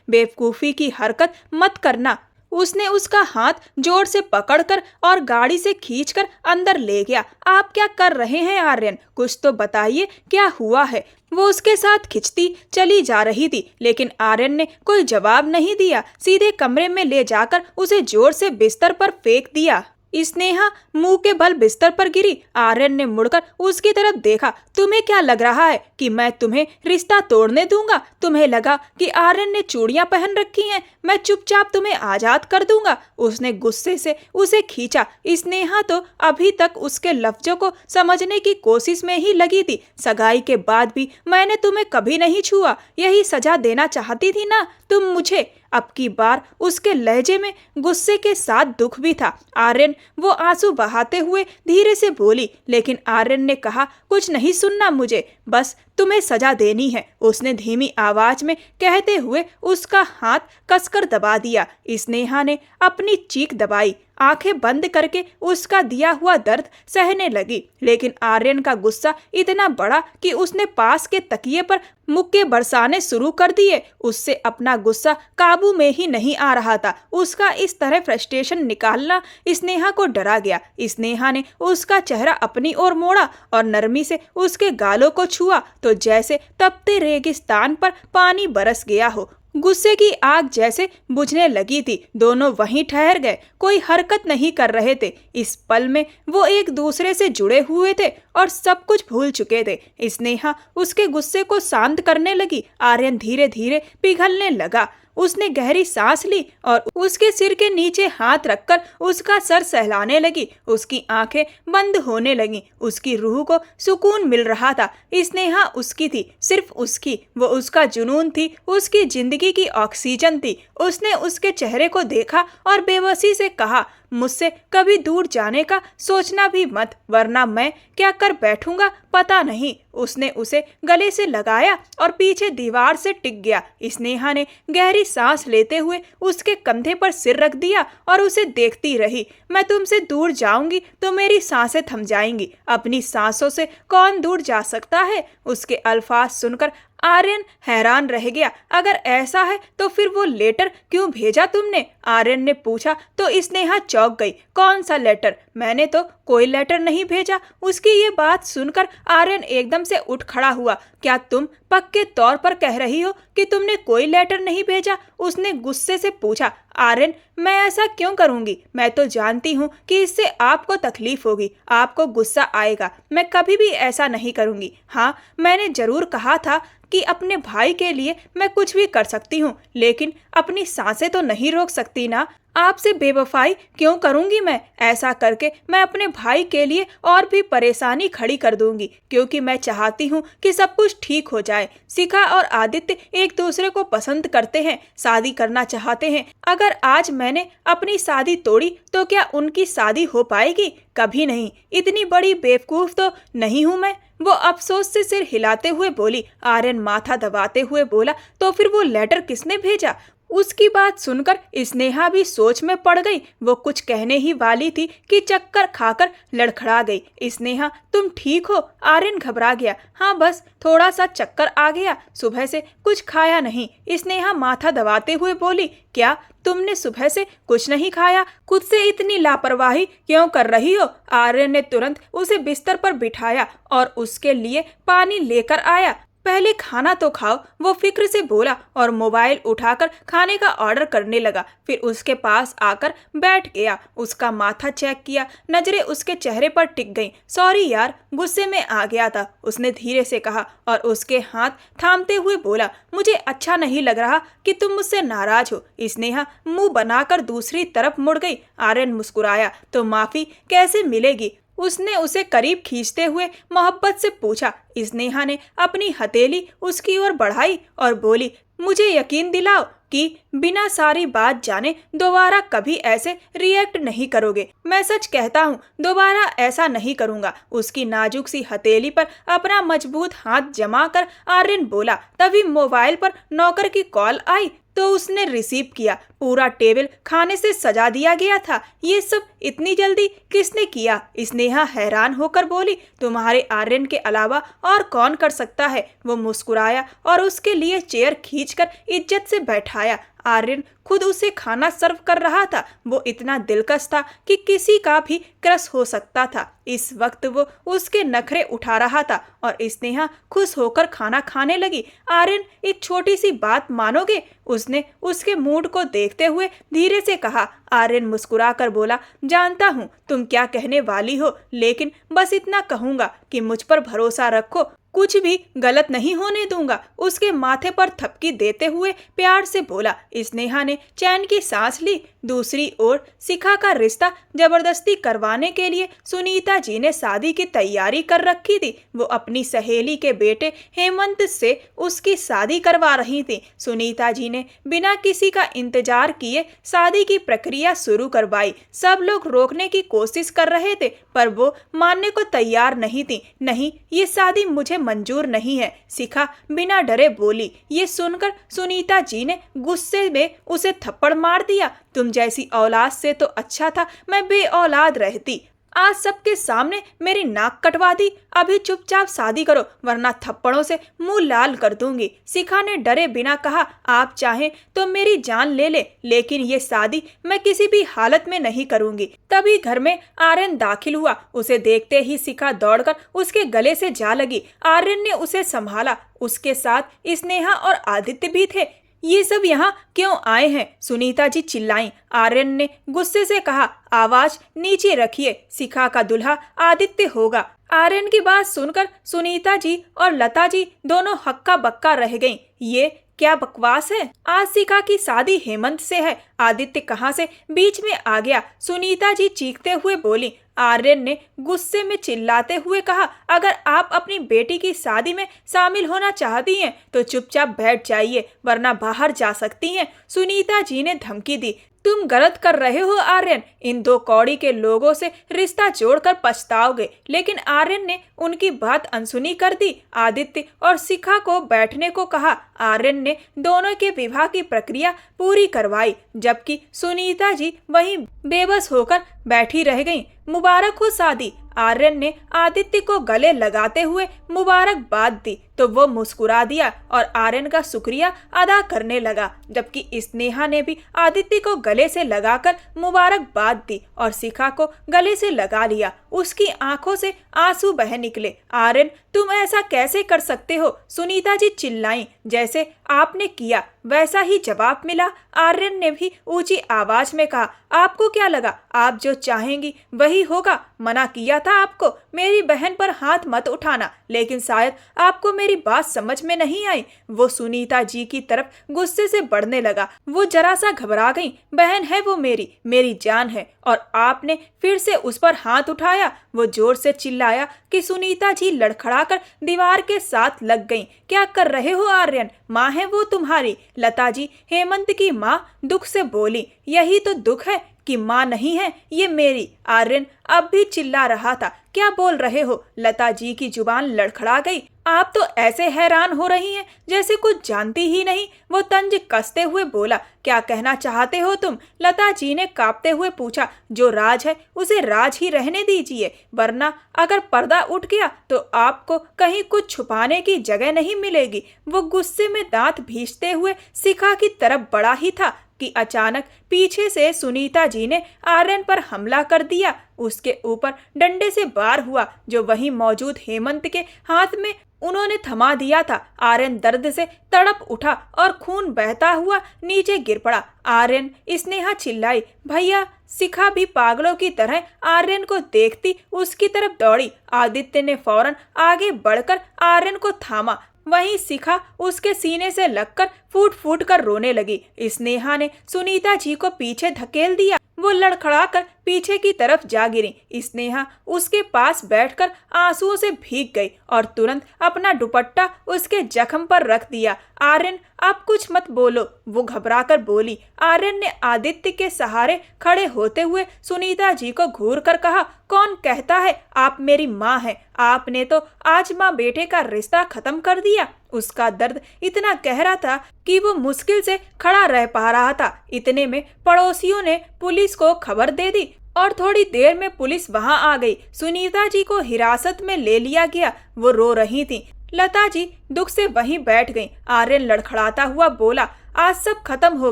बेवकूफी की हरकत मत करना। उसने उसका हाथ जोर से पकड़कर और गाड़ी से खींचकर अंदर ले गया। आप क्या कर रहे हैं आर्यन? कुछ तो बताइए, क्या हुआ है? वो उसके साथ खिंचती चली जा रही थी, लेकिन आर्यन ने कोई जवाब नहीं दिया। सीधे कमरे में ले जाकर उसे जोर से बिस्तर पर फेंक दिया। स्नेहा मुंह के बल बिस्तर पर गिरी। आर्यन ने मुड़कर उसकी तरफ देखा। तुम्हें क्या लग रहा है कि मैं तुम्हें रिश्ता तोड़ने दूंगा? तुम्हें लगा कि आर्यन ने चूड़ियां पहन रखी हैं, मैं चुपचाप तुम्हें आजाद कर दूंगा? उसने गुस्से से उसे खींचा। स्नेहा तो अभी तक उसके लफ्जों को समझने की कोशिश में ही लगी थी। सगाई के बाद भी मैंने तुम्हें कभी नहीं छुआ, यही सजा देना चाहती थी ना तुम मुझे? अब की बार उसके लहजे में गुस्से के साथ दुख भी था। आर्यन, वो आंसू बहाते हुए धीरे से बोली। लेकिन आर्यन ने कहा, कुछ नहीं सुनना मुझे, बस तुम्हें सजा देनी है। उसने धीमी आवाज में कहते हुए उसका हाथ कसकर दबा दिया। स्नेहा ने अपनी चीख दबाई, आंखें बंद करके उसका दिया हुआ दर्द सहने लगी। लेकिन आर्यन का गुस्सा इतना बड़ा कि उसने पास के तकिए पर मुक्के बरसाने शुरू कर दिए। उससे अपना गुस्सा काबू में ही नहीं आ रहा था। उसका इस तरह फ्रस्ट्रेशन निकालना स्नेहा को डरा गया। स्नेहा ने उसका चेहरा अपनी ओर मोड़ा और नरमी से उसके गालों को छुआ तो जैसे तपते रेगिस्तान पर पानी बरस गया हो। गुस्से की आग जैसे बुझने लगी थी। दोनों वहीं ठहर गए, कोई हरकत नहीं कर रहे थे। इस पल में वो एक दूसरे से जुड़े हुए थे और सब कुछ भूल चुके थे। स्नेहा उसके गुस्से को शांत करने लगी। आर्यन धीरे धीरे पिघलने लगा। उसने गहरी सांस ली और उसके सिर के नीचे हाथ रखकर उसका सर सहलाने लगी। उसकी आंखें बंद होने लगीं। उसकी रूह को सुकून मिल रहा था। स्नेहा उसकी थी, सिर्फ उसकी। वो उसका जुनून थी, उसकी जिंदगी की ऑक्सीजन थी। उसने उसके चेहरे को देखा और बेबसी से कहा, मुझसे कभी दूर जाने का सोचना भी मत, वरना मैं क्या कर बैठूंगा पता नहीं। उसने उसे गले से लगाया और पीछे दीवार से टिक गया। स्नेहा ने गहरी सांस लेते हुए उसके कंधे पर सिर रख दिया और उसे देखती रही। मैं तुमसे दूर जाऊंगी तो मेरी सांसें थम जाएंगी। अपनी सांसों से कौन दूर जा सकता है? उसके अल्फाज सुनकर आर्यन हैरान रह गया। अगर ऐसा है तो फिर वो लेटर क्यों भेजा तुमने? आर्यन ने पूछा तो स्नेहा चौंक गई। कौन सा लेटर? मैंने तो कोई लेटर नहीं भेजा। उसकी ये बात सुनकर आर्यन एकदम से उठ खड़ा हुआ। क्या तुम पक्के तौर पर कह रही हो कि तुमने कोई लेटर नहीं भेजा? उसने गुस्से से पूछा। आर्यन, मैं ऐसा क्यों करूंगी? मैं तो जानती हूँ कि इससे आपको तकलीफ होगी, आपको गुस्सा आएगा। मैं कभी भी ऐसा नहीं करूंगी। हाँ, मैंने जरूर कहा था कि अपने भाई के लिए मैं कुछ भी कर सकती हूँ, लेकिन अपनी सांसें तो नहीं रोक सकती ना। आपसे बेवफाई क्यों करूंगी मैं? ऐसा करके मैं अपने भाई के लिए और भी परेशानी खड़ी कर दूंगी, क्योंकि मैं चाहती हूँ कि सब कुछ ठीक हो जाए। शिखा और आदित्य एक दूसरे को पसंद करते हैं, शादी करना चाहते हैं। अगर आज मैंने अपनी शादी तोड़ी तो क्या उनकी शादी हो पाएगी? कभी नहीं। इतनी बड़ी बेवकूफ तो नहीं हूँ मैं। वो अफसोस से सिर हिलाते हुए बोली। आर्यन माथा दबाते हुए बोला, तो फिर वो लेटर किसने भेजा? उसकी बात सुनकर स्नेहा भी सोच में पड़ गई। वो कुछ कहने ही वाली थी कि चक्कर खाकर लड़खड़ा गई। स्नेहा, तुम ठीक हो? आर्यन घबरा गया। हाँ, बस थोड़ा सा चक्कर आ गया, सुबह से कुछ खाया नहीं। स्नेहा माथा दबाते हुए बोली। क्या तुमने सुबह से कुछ नहीं खाया? खुद से इतनी लापरवाही क्यों कर रही हो? आर्यन ने तुरंत उसे बिस्तर पर बिठाया और उसके लिए पानी लेकर आया। पहले खाना तो खाओ, वो फिक्र से बोला और मोबाइल उठाकर खाने का ऑर्डर करने लगा। फिर उसके पास आकर बैठ गया, उसका माथा चेक किया, नजरें उसके चेहरे पर टिक गईं। सॉरी यार, गुस्से में आ गया था, उसने धीरे से कहा और उसके हाथ थामते हुए बोला, मुझे अच्छा नहीं लग रहा कि तुम मुझसे नाराज हो। स्नेहा मुंह बनाकर दूसरी तरफ मुड़ गई। आर्यन मुस्कुराया, तो माफी कैसे मिलेगी? उसने उसे करीब खींचते हुए मोहब्बत से पूछा। स्नेहा ने अपनी हथेली उसकी ओर बढ़ाई और बोली, मुझे यकीन दिलाओ कि बिना सारी बात जाने दोबारा कभी ऐसे रिएक्ट नहीं करोगे। मैं सच कहता हूँ, दोबारा ऐसा नहीं करूँगा। उसकी नाजुक सी हथेली पर अपना मजबूत हाथ जमा कर आर्यन बोला। तभी मोबाइल पर नौकर की कॉल आई तो उसने रिसीव किया। पूरा टेबल खाने से सजा दिया गया था। ये सब इतनी जल्दी किसने किया? स्नेहा हैरान होकर बोली, तुम्हारे आर्यन के अलावा और कौन कर सकता है? वो मुस्कुराया और उसके लिए चेयर खींचकर इज्जत से बैठाया। आर्यन खुद उसे खाना सर्व कर रहा था। वो इतना दिलकश था कि किसी का भी क्रश हो सकता था। इस वक्त वो उसके नखरे उठा रहा था और स्नेहा खुश होकर खाना खाने लगी। आर्यन, एक छोटी सी बात मानोगे? उसने उसके मूड को देखते हुए धीरे से कहा। आर्यन मुस्कुराकर बोला, जानता हूँ तुम क्या कहने वाली हो, लेकिन बस इतना कहूँगा कि मुझ पर भरोसा रखो, कुछ भी गलत नहीं होने दूंगा। उसके माथे पर थपकी देते हुए प्यार से बोला। स्नेहा ने चैन की सांस ली। दूसरी ओर शिखा का रिश्ता जबरदस्ती करवाने के लिए सुनीता जी ने शादी की तैयारी कर रखी थी। वो अपनी सहेली के बेटे हेमंत से उसकी शादी करवा रही थी। सुनीता जी ने बिना किसी का इंतजार किए शादी की प्रक्रिया शुरू करवाई। सब लोग रोकने की कोशिश कर रहे थे पर वो मानने को तैयार नहीं थी। नहीं, ये शादी मुझे मंजूर नहीं है, शिखा बिना डरे बोली। ये सुनकर सुनीता जी ने गुस्से में उसे थप्पड़ मार दिया। तुम जैसी औलाद से तो अच्छा था मैं बे औलाद रहती। आज सबके सामने मेरी नाक कटवा दी। अभी चुपचाप शादी करो वरना थप्पड़ों से मुंह लाल कर दूंगी। शिखा ने डरे बिना कहा, आप चाहें तो मेरी जान ले ले, लेकिन ये शादी मैं किसी भी हालत में नहीं करूंगी। तभी घर में आर्यन दाखिल हुआ। उसे देखते ही शिखा दौड़कर उसके गले से जा लगी। आर्यन ने उसे संभाला। उसके साथ स्नेहा और आदित्य भी थे। ये सब यहाँ क्यों आए हैं? सुनीता जी चिल्लाईं। आर्यन ने गुस्से से कहा, आवाज नीचे रखिए, शिखा का दूल्हा आदित्य होगा। आर्यन की बात सुनकर सुनीता जी और लता जी दोनों हक्का बक्का रह गईं। ये क्या बकवास है? आज शिखा की शादी हेमंत से है। आदित्य कहाँ से बीच में आ गया? सुनीता जी चीखते हुए बोली। आर्यन ने गुस्से में चिल्लाते हुए कहा, अगर आप अपनी बेटी की शादी में शामिल होना चाहती हैं तो चुपचाप बैठ जाइए वरना बाहर जा सकती हैं। सुनीता जी ने धमकी दी। तुम गलत कर रहे हो आर्यन, इन दो कौड़ी के लोगों से रिश्ता जोड़कर पछताओगे। लेकिन आर्यन ने उनकी बात अनसुनी कर दी। आदित्य और शिखा को बैठने को कहा। आर्यन ने दोनों के विवाह की प्रक्रिया पूरी करवाई, जबकि सुनीता जी वहीं बेबस होकर बैठी रह गईं। मुबारक हो शादी। आर्यन ने आदित्य को गले लगाते हुए मुबारकबाद दी तो वो मुस्कुरा दिया और आर्यन का शुक्रिया अदा करने लगा, जबकि स्नेहा ने भी आदित्य को गले से लगाकर मुबारकबाद दी और शिखा को गले से लगा लिया। उसकी आंखों से आंसू बह निकले। आर्यन, तुम ऐसा कैसे कर सकते हो? सुनीता जी चिल्लाईं। जैसे आपने किया वैसा ही जवाब मिला। आर्यन ने भी ऊंची आवाज में कहा, आपको क्या लगा आप जो चाहेंगी वही होगा? मना किया था आपको, मेरी बहन पर हाथ मत उठाना, लेकिन शायद आपको मेरी बात समझ में नहीं आई। वो सुनीता जी की तरफ गुस्से से बढ़ने लगा। वो जरा सा घबरा गई। बहन है वो मेरी जान है और आपने फिर से उस पर हाथ उठाया। वो जोर से चिल्लाया कि सुनीता जी लड़खड़ाकर दीवार के साथ लग गईं। क्या कर रहे हो आर्यन? माँ है वो तुम्हारी। लता जी, हेमंत की माँ, दुख से बोली। यही तो दुख है कि माँ नहीं है ये मेरी। आर्यन अब भी चिल्ला रहा था। क्या बोल रहे हो? लता जी की जुबान लड़खड़ा गई। आप तो ऐसे हैरान हो रही हैं जैसे कुछ जानती ही नहीं। वो तंज कसते हुए बोला, क्या कहना चाहते हो तुम? लता जी ने कांपते हुए पूछा। जो राज है उसे राज ही रहने दीजिए, वरना अगर पर्दा उठ गया तो आपको कहीं कुछ छुपाने की जगह नहीं मिलेगी। वो गुस्से में दांत भींचते हुए शिखा की तरफ बढ़ा ही था कि अचानक पीछे से सुनीता जी ने आर्यन पर हमला कर दिया। उसके ऊपर डंडे से वार हुआ जो वहीं मौजूद हेमंत के हाथ में उन्होंने थमा दिया था। आर्यन दर्द से तड़प उठा और खून बहता हुआ नीचे गिर पड़ा। आर्यन, स्नेहा चिल्लाई। भैया! शिखा भी पागलों की तरह आर्यन को देखती उसकी तरफ दौड़ी। आदित्य ने फौरन आगे बढ़कर आर्यन को थामा। वहीं शिखा उसके सीने से लगकर फूट फूट कर रोने लगी। स्नेहा ने सुनीता जी को पीछे धकेल दिया। वो लड़खड़ाकर पीछे की तरफ जा गिरी। स्नेहा उसके पास बैठकर आंसुओं से भीग गई और तुरंत अपना दुपट्टा उसके जख्म पर रख दिया। आर्यन, आप कुछ मत बोलो, वो घबराकर बोली। आर्यन ने आदित्य के सहारे खड़े होते हुए सुनीता जी को घूर कर कहा, कौन कहता है आप मेरी माँ हैं? आपने तो आज माँ बेटे का रिश्ता खत्म कर दिया। उसका दर्द इतना गहरा था कि वो मुश्किल से खड़ा रह पा रहा था। इतने में पड़ोसियों ने पुलिस को खबर दे दी और थोड़ी देर में पुलिस वहां आ गई। सुनीता जी को हिरासत में ले लिया गया। वो रो रही थीं। लता जी दुख से वहीं बैठ गईं। आर्यन लड़खड़ाता हुआ बोला, आज सब खत्म हो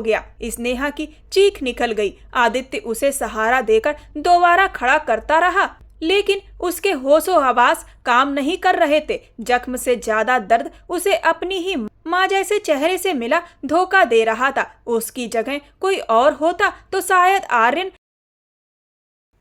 गया। स्नेहा की चीख निकल गई। आदित्य उसे सहारा देकर दोबारा खड़ा करता रहा, लेकिन उसके होशो हवास काम नहीं कर रहे थे। जख्म से ज्यादा दर्द उसे अपनी ही माँ जैसे चेहरे से मिला धोखा दे रहा था। उसकी जगह कोई और होता तो शायद आर्यन,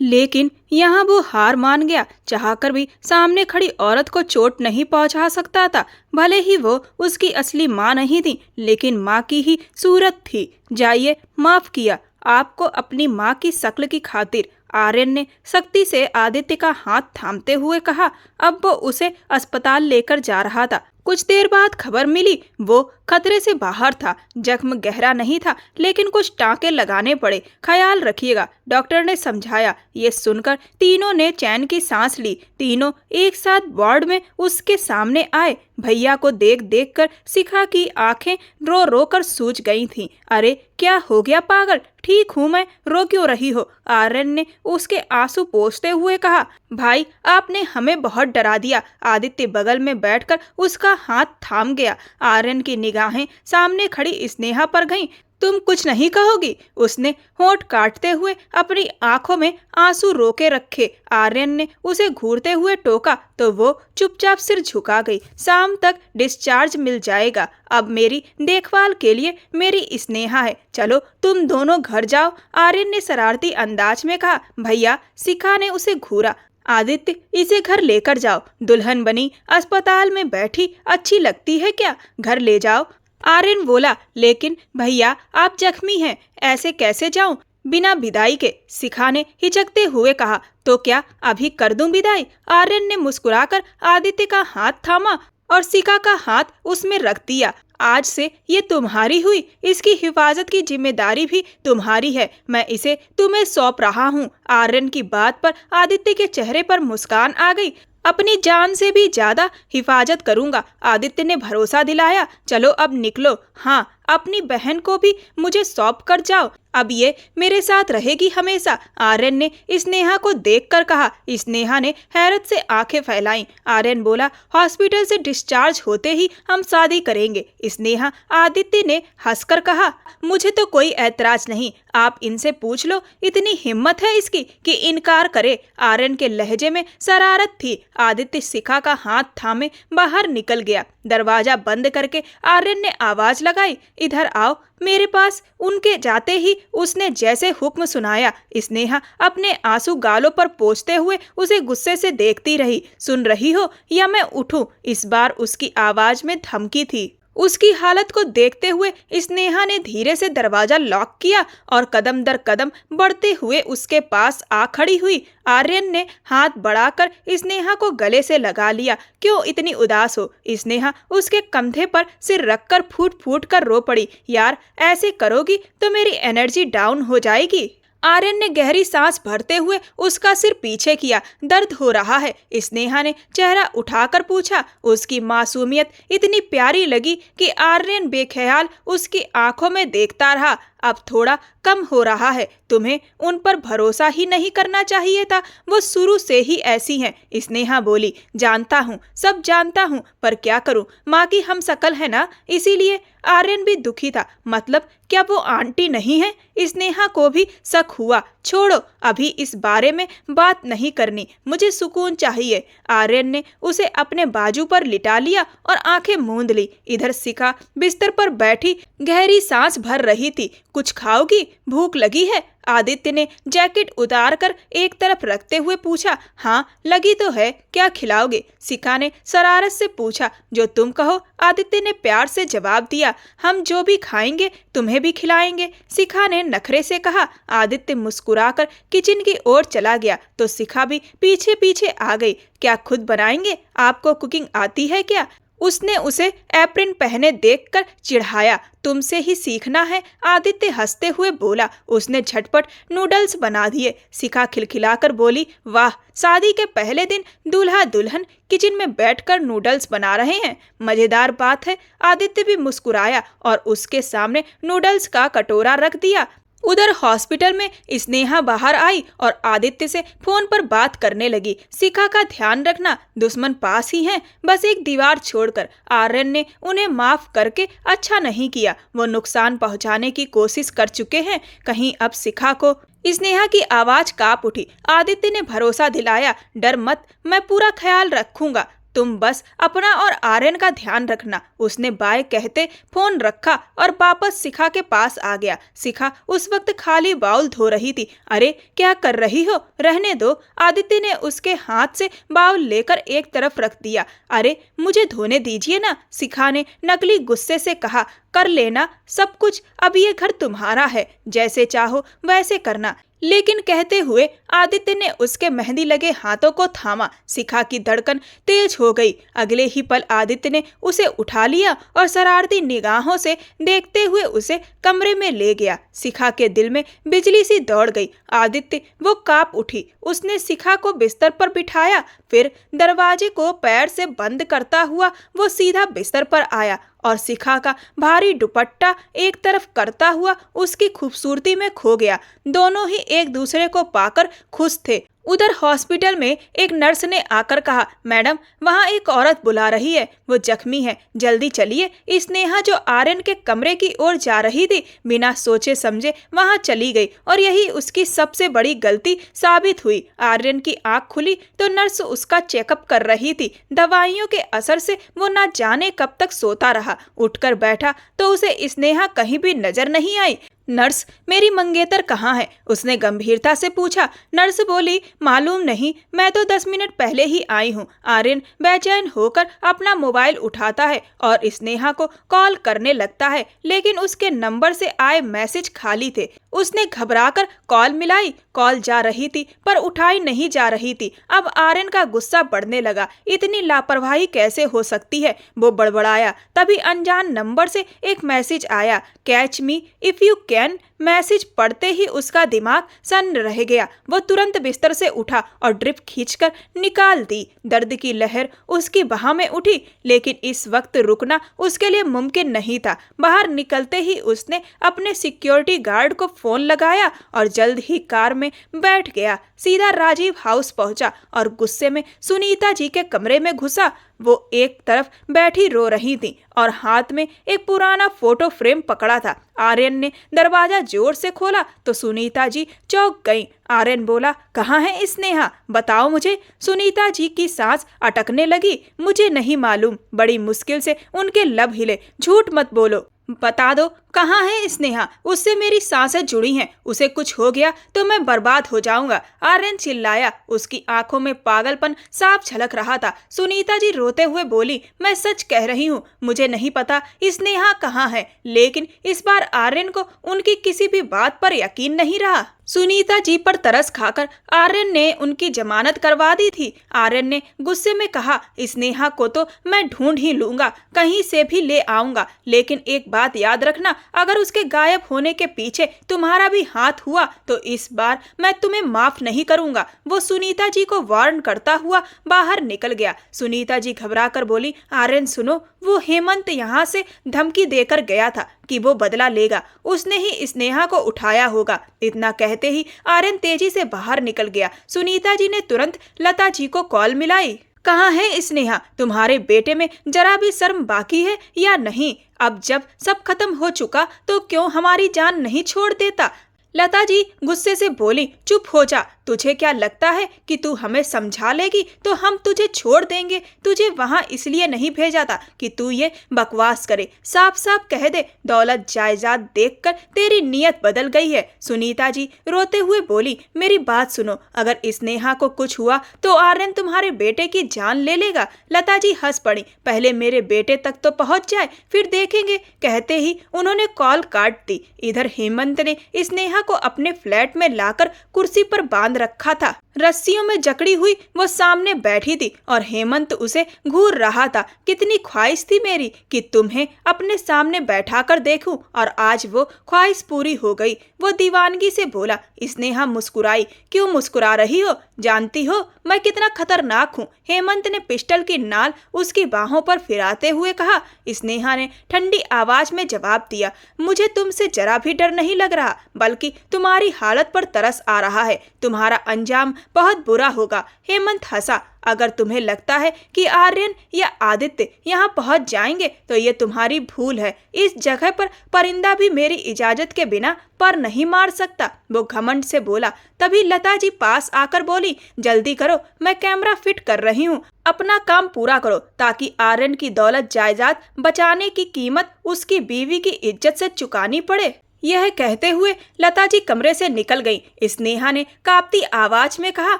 लेकिन यहाँ वो हार मान गया। चाहकर भी सामने खड़ी औरत को चोट नहीं पहुंचा सकता था। भले ही वो उसकी असली माँ नहीं थी, लेकिन माँ की ही सूरत थी। जाइए, माफ किया आपको अपनी माँ की शक्ल की खातिर, आर्यन ने सख्ती से आदित्य का हाथ थामते हुए कहा। अब वो उसे अस्पताल लेकर जा रहा था। कुछ देर बाद खबर मिली वो खतरे से बाहर था। जख्म गहरा नहीं था, लेकिन कुछ टाँके लगाने पड़े। ख्याल रखिएगा, डॉक्टर ने समझाया। ये सुनकर तीनों ने चैन की सांस ली। तीनों एक साथ वार्ड में उसके सामने आए। भैया को देख देख कर शिखा की आंखें रो रो कर सूज गई थीं। अरे क्या हो गया पागल? ठीक हूँ मैं, रो क्यों रही हो? आर्यन ने उसके आंसू पोंछते हुए कहा। भाई, आपने हमें बहुत डरा दिया। आदित्य बगल में बैठकर उसका हाथ थाम गया। आर्यन की निगाहें सामने खड़ी स्नेहा पर गईं। तुम कुछ नहीं कहोगी? उसने होंठ काटते हुए अपनी आंखों में आंसू रोके रखे। आर्यन ने उसे घूरते हुए टोका तो वो चुपचाप सिर झुका गई। शाम तक डिस्चार्ज मिल जाएगा। अब मेरी देखभाल के लिए मेरी स्नेहा है। चलो तुम दोनों घर जाओ, आर्यन ने शरारती अंदाज में कहा। भैया, शिखा ने उसे घूरा। आदित्य, इसे घर लेकर जाओ। दुल्हन बनी अस्पताल में बैठी अच्छी लगती है क्या? घर ले जाओ, आर्यन बोला। लेकिन भैया, आप जख्मी हैं, ऐसे कैसे जाऊं बिना विदाई के? शिखा ने हिचकते हुए कहा। तो क्या अभी कर दूं विदाई? आर्यन ने मुस्कुराकर आदित्य का हाथ थामा और शिखा का हाथ उसमें रख दिया। आज से ये तुम्हारी हुई, इसकी हिफाजत की जिम्मेदारी भी तुम्हारी है। मैं इसे तुम्हें सौंप रहा हूँ। आर्यन की बात पर आदित्य के चेहरे पर मुस्कान आ गई। अपनी जान से भी ज्यादा हिफाजत करूंगा, आदित्य ने भरोसा दिलाया। चलो अब निकलो। हाँ, अपनी बहन को भी मुझे सौंप कर जाओ। अब ये मेरे साथ रहेगी हमेशा, आर्यन ने स्नेहा को देखकर कहा। स्नेहा ने हैरत से आंखें फैलाईं। आर्यन बोला, हॉस्पिटल से डिस्चार्ज होते ही हम शादी करेंगे। स्नेहा, आदित्य ने हंसकर कहा। मुझे तो कोई ऐतराज नहीं, आप इनसे पूछ लो। इतनी हिम्मत है इसकी कि इनकार करे। आर्यन के लहजे में शरारत थी। आदित्य शिखा का हाथ थामे बाहर निकल गया। दरवाजा बंद करके आर्यन ने आवाज लगाई, इधर आओ मेरे पास। उनके जाते ही उसने जैसे हुक्म सुनाया। स्नेहा अपने आंसू गालों पर पोंछते हुए उसे गुस्से से देखती रही। सुन रही हो या मैं उठूं? इस बार उसकी आवाज में धमकी थी। उसकी हालत को देखते हुए स्नेहा ने धीरे से दरवाजा लॉक किया और कदम दर कदम बढ़ते हुए उसके पास आ खड़ी हुई। आर्यन ने हाथ बढ़ाकर स्नेहा को गले से लगा लिया। क्यों इतनी उदास हो? स्नेहा उसके कंधे पर सिर रखकर फूट फूट कर रो पड़ी। यार, ऐसे करोगी तो मेरी एनर्जी डाउन हो जाएगी। आर्यन ने गहरी सांस भरते हुए उसका सिर पीछे किया। दर्द हो रहा है? स्नेहा ने चेहरा उठाकर पूछा। उसकी मासूमियत इतनी प्यारी लगी कि आर्यन बेख्याल उसकी आंखों में देखता रहा। अब थोड़ा कम हो रहा है। तुम्हें उन पर भरोसा ही नहीं करना चाहिए था, वो शुरू से ही ऐसी हैं। स्नेहा बोली। जानता हूँ, सब जानता हूँ, पर क्या करूँ, माँ की हम शकल है ना, इसीलिए। आर्यन भी दुखी था। मतलब क्या वो आंटी नहीं है? स्नेहा को भी शक हुआ। छोड़ो, अभी इस बारे में बात नहीं करनी, मुझे सुकून चाहिए। आर्यन ने उसे अपने बाजू पर लिटा लिया और आंखें मूंद ली। इधर शिखा बिस्तर पर बैठी गहरी सांस भर रही थी। कुछ खाओगी? भूख लगी है? आदित्य ने जैकेट उतार कर एक तरफ रखते हुए पूछा। हाँ लगी तो है, क्या खिलाओगे? शिखा ने शरारत से पूछा। जो तुम कहो, आदित्य ने प्यार से जवाब दिया। हम जो भी खाएंगे तुम्हें भी खिलाएंगे, शिखा ने नखरे से कहा। आदित्य मुस्कुराकर किचन की ओर चला गया तो शिखा भी पीछे पीछे आ गई। क्या खुद बनाएंगे? आपको कुकिंग आती है क्या? उसने उसे एप्रिन पहने देखकर चिढ़ाया। तुमसे ही सीखना है, आदित्य हंसते हुए बोला। उसने झटपट नूडल्स बना दिए। शिखा खिलखिलाकर बोली। वाह, शादी के पहले दिन दूल्हा दुल्हन किचन में बैठकर नूडल्स बना रहे हैं, मजेदार बात है। आदित्य भी मुस्कुराया और उसके सामने नूडल्स का कटोरा रख दिया। उधर हॉस्पिटल में स्नेहा बाहर आई और आदित्य से फोन पर बात करने लगी। शिखा का ध्यान रखना, दुश्मन पास ही हैं, बस एक दीवार छोड़कर। आर्यन ने उन्हें माफ करके अच्छा नहीं किया, वो नुकसान पहुंचाने की कोशिश कर चुके हैं। कहीं अब शिखा को। स्नेहा की आवाज कांप उठी। आदित्य ने भरोसा दिलाया। डर मत, मैं पूरा ख्याल रखूंगा, तुम बस अपना और आर्यन का ध्यान रखना। उसने बाय कहते फोन रखा और वापस शिखा के पास आ गया। शिखा उस वक्त खाली बाउल धो रही थी। अरे क्या कर रही हो, रहने दो। आदित्य ने उसके हाथ से बाउल लेकर एक तरफ रख दिया। अरे मुझे धोने दीजिए ना, शिखा ने नकली गुस्से से कहा। कर लेना सब कुछ, अब ये घर तुम्हारा है, जैसे चाहो वैसे करना। लेकिन कहते हुए आदित्य ने उसके मेहंदी लगे हाथों को थामा। शिखा की धड़कन तेज हो गई। अगले ही पल आदित्य ने उसे उठा लिया और शरारती निगाहों से देखते हुए उसे कमरे में ले गया। शिखा के दिल में बिजली सी दौड़ गई। आदित्य, वो कांप उठी। उसने शिखा को बिस्तर पर बिठाया, फिर दरवाजे को पैर से बंद करता हुआ वो सीधा बिस्तर पर आया और शिखा का भारी दुपट्टा एक तरफ करता हुआ उसकी खूबसूरती में खो गया। दोनों ही एक दूसरे को पाकर खुश थे। उधर हॉस्पिटल में एक नर्स ने आकर कहा। मैडम, वहाँ एक औरत बुला रही है, वो जख्मी है, जल्दी चलिए। स्नेहा जो आर्यन के कमरे की ओर जा रही थी, बिना सोचे समझे वहाँ चली गई और यही उसकी सबसे बड़ी गलती साबित हुई। आर्यन की आंख खुली तो नर्स उसका चेकअप कर रही थी। दवाइयों के असर से वो न जाने कब तक सोता रहा। उठकर बैठा तो उसे स्नेहा कहीं भी नजर नहीं आई। नर्स, मेरी मंगेतर कहाँ है? उसने गंभीरता से पूछा। नर्स बोली, मालूम नहीं, मैं तो 10 मिनट पहले ही आई हूँ। आर्यन बेचैन होकर अपना मोबाइल उठाता है और स्नेहा को कॉल करने लगता है, लेकिन उसके नंबर से आए मैसेज खाली थे। उसने घबराकर कॉल मिलाई। कॉल जा रही थी पर उठाई नहीं जा रही थी। अब आर्यन का गुस्सा बढ़ने लगा। इतनी लापरवाही कैसे हो सकती है? वो बड़बड़ाया। तभी अनजान नंबर से एक मैसेज आया। Catch me if you can. Message पढ़ते ही उसका दिमाग सन्न रह गया। वो तुरंत बिस्तर से उठा और ड्रिप खींचकर निकाल दी। दर्द की लहर उसकी बाह में उठी, लेकिन इस वक्त रुकना उसके लिए मुमकिन नहीं था। बाहर निकलते ही उसने अपने सिक्योरिटी गार्ड को फोन लगाया और जल्द ही कार में बैठ गया। सीधा राजीव हाउस पहुंचा और गुस्से में सुनीता जी के कमरे में घुसा। वो एक तरफ बैठी रो रही थी और हाथ में एक पुराना फोटो फ्रेम पकड़ा था। आर्यन ने दरवाजा जोर से खोला तो सुनीता जी चौंक गईं। आर्यन बोला, कहाँ है स्नेहा, बताओ मुझे। सुनीता जी की सांस अटकने लगी। मुझे नहीं मालूम। बड़ी मुश्किल से उनके लब हिले। झूठ मत बोलो, बता दो कहाँ है स्नेहा, उससे मेरी सांसें जुड़ी हैं, उसे कुछ हो गया तो मैं बर्बाद हो जाऊंगा। आर्यन चिल्लाया। उसकी आंखों में पागलपन साफ झलक रहा था। सुनीता जी रोते हुए बोली, मैं सच कह रही हूँ, मुझे नहीं पता स्नेहा कहाँ है। लेकिन इस बार आर्यन को उनकी किसी भी बात पर यकीन नहीं रहा। सुनीता जी पर तरस खाकर आर्यन ने उनकी जमानत करवा दी थी। आर्यन ने गुस्से में कहा, स्नेहा को तो मैं ढूंढ ही लूंगा, कहीं से भी ले आऊंगा, लेकिन एक बात याद रखना, अगर उसके गायब होने के पीछे तुम्हारा भी हाथ हुआ तो इस बार मैं तुम्हें माफ नहीं करूंगा। वो सुनीता जी को वार्न करता हुआ बाहर निकल गया। सुनीता जी घबरा कर बोली, आर्यन सुनो, वो हेमंत यहाँ से धमकी देकर गया था कि वो बदला लेगा, उसने ही स्नेहा को उठाया होगा। इतना कहते ही आर्यन तेजी से बाहर निकल गया। सुनीता जी ने तुरंत लता जी को कॉल मिलाई। कहाँ है स्नेहा? तुम्हारे बेटे में जरा भी शर्म बाकी है या नहीं? अब जब सब खत्म हो चुका तो क्यों हमारी जान नहीं छोड़ देता? लता जी गुस्से से बोली, चुप हो जा। तुझे क्या लगता है कि तू हमें समझा लेगी तो हम तुझे छोड़ देंगे? तुझे वहाँ इसलिए नहीं भेजा था कि तू ये बकवास करे। साफ साफ कह दे, दौलत जायदाद देखकर तेरी नीयत बदल गई है। सुनीता जी रोते हुए बोली, मेरी बात सुनो, अगर स्नेहा को कुछ हुआ तो आर्यन तुम्हारे बेटे की जान ले लेगा। लता जी हंस पड़ी, पहले मेरे बेटे तक तो पहुँच जाए फिर देखेंगे। कहते ही उन्होंने कॉल काट दी। इधर हेमंत ने स्नेहा को अपने फ्लैट में लाकर कुर्सी पर बांध रखा था। रस्सियों में जकड़ी हुई वो सामने बैठी थी और हेमंत उसे घूर रहा था। कितनी ख्वाहिश थी मेरी कि तुम्हें अपने सामने बैठाकर देखूं, और आज वो ख्वाहिश पूरी हो गई। वो दीवानगी से बोला। स्नेहा मुस्कुराई, क्यों मुस्कुरा रही हो? जानती हो मैं कितना खतरनाक हूँ? हेमंत ने पिस्टल की नाल उसकी बाहों पर फिराते हुए कहा। स्नेहा ने ठंडी आवाज में जवाब दिया, मुझे तुमसे जरा भी डर नहीं लग रहा, बल्कि तुम्हारी हालत पर तरस आ रहा है। तुम्हारा अंजाम बहुत बुरा होगा। हेमंत हंसा, अगर तुम्हें लगता है कि आर्यन या आदित्य यहाँ पहुँच जाएंगे तो ये तुम्हारी भूल है। इस जगह पर परिंदा भी मेरी इजाजत के बिना पर नहीं मार सकता, वो घमंड से बोला। तभी लता जी पास आकर बोली, जल्दी करो, मैं कैमरा फिट कर रही हूँ, अपना काम पूरा करो ताकि आर्यन की दौलत जायदाद बचाने की कीमत उसकी बीवी की इज्जत से चुकानी पड़े। यह कहते हुए लता जी कमरे से निकल गई। स्नेहा ने कांपती आवाज में कहा,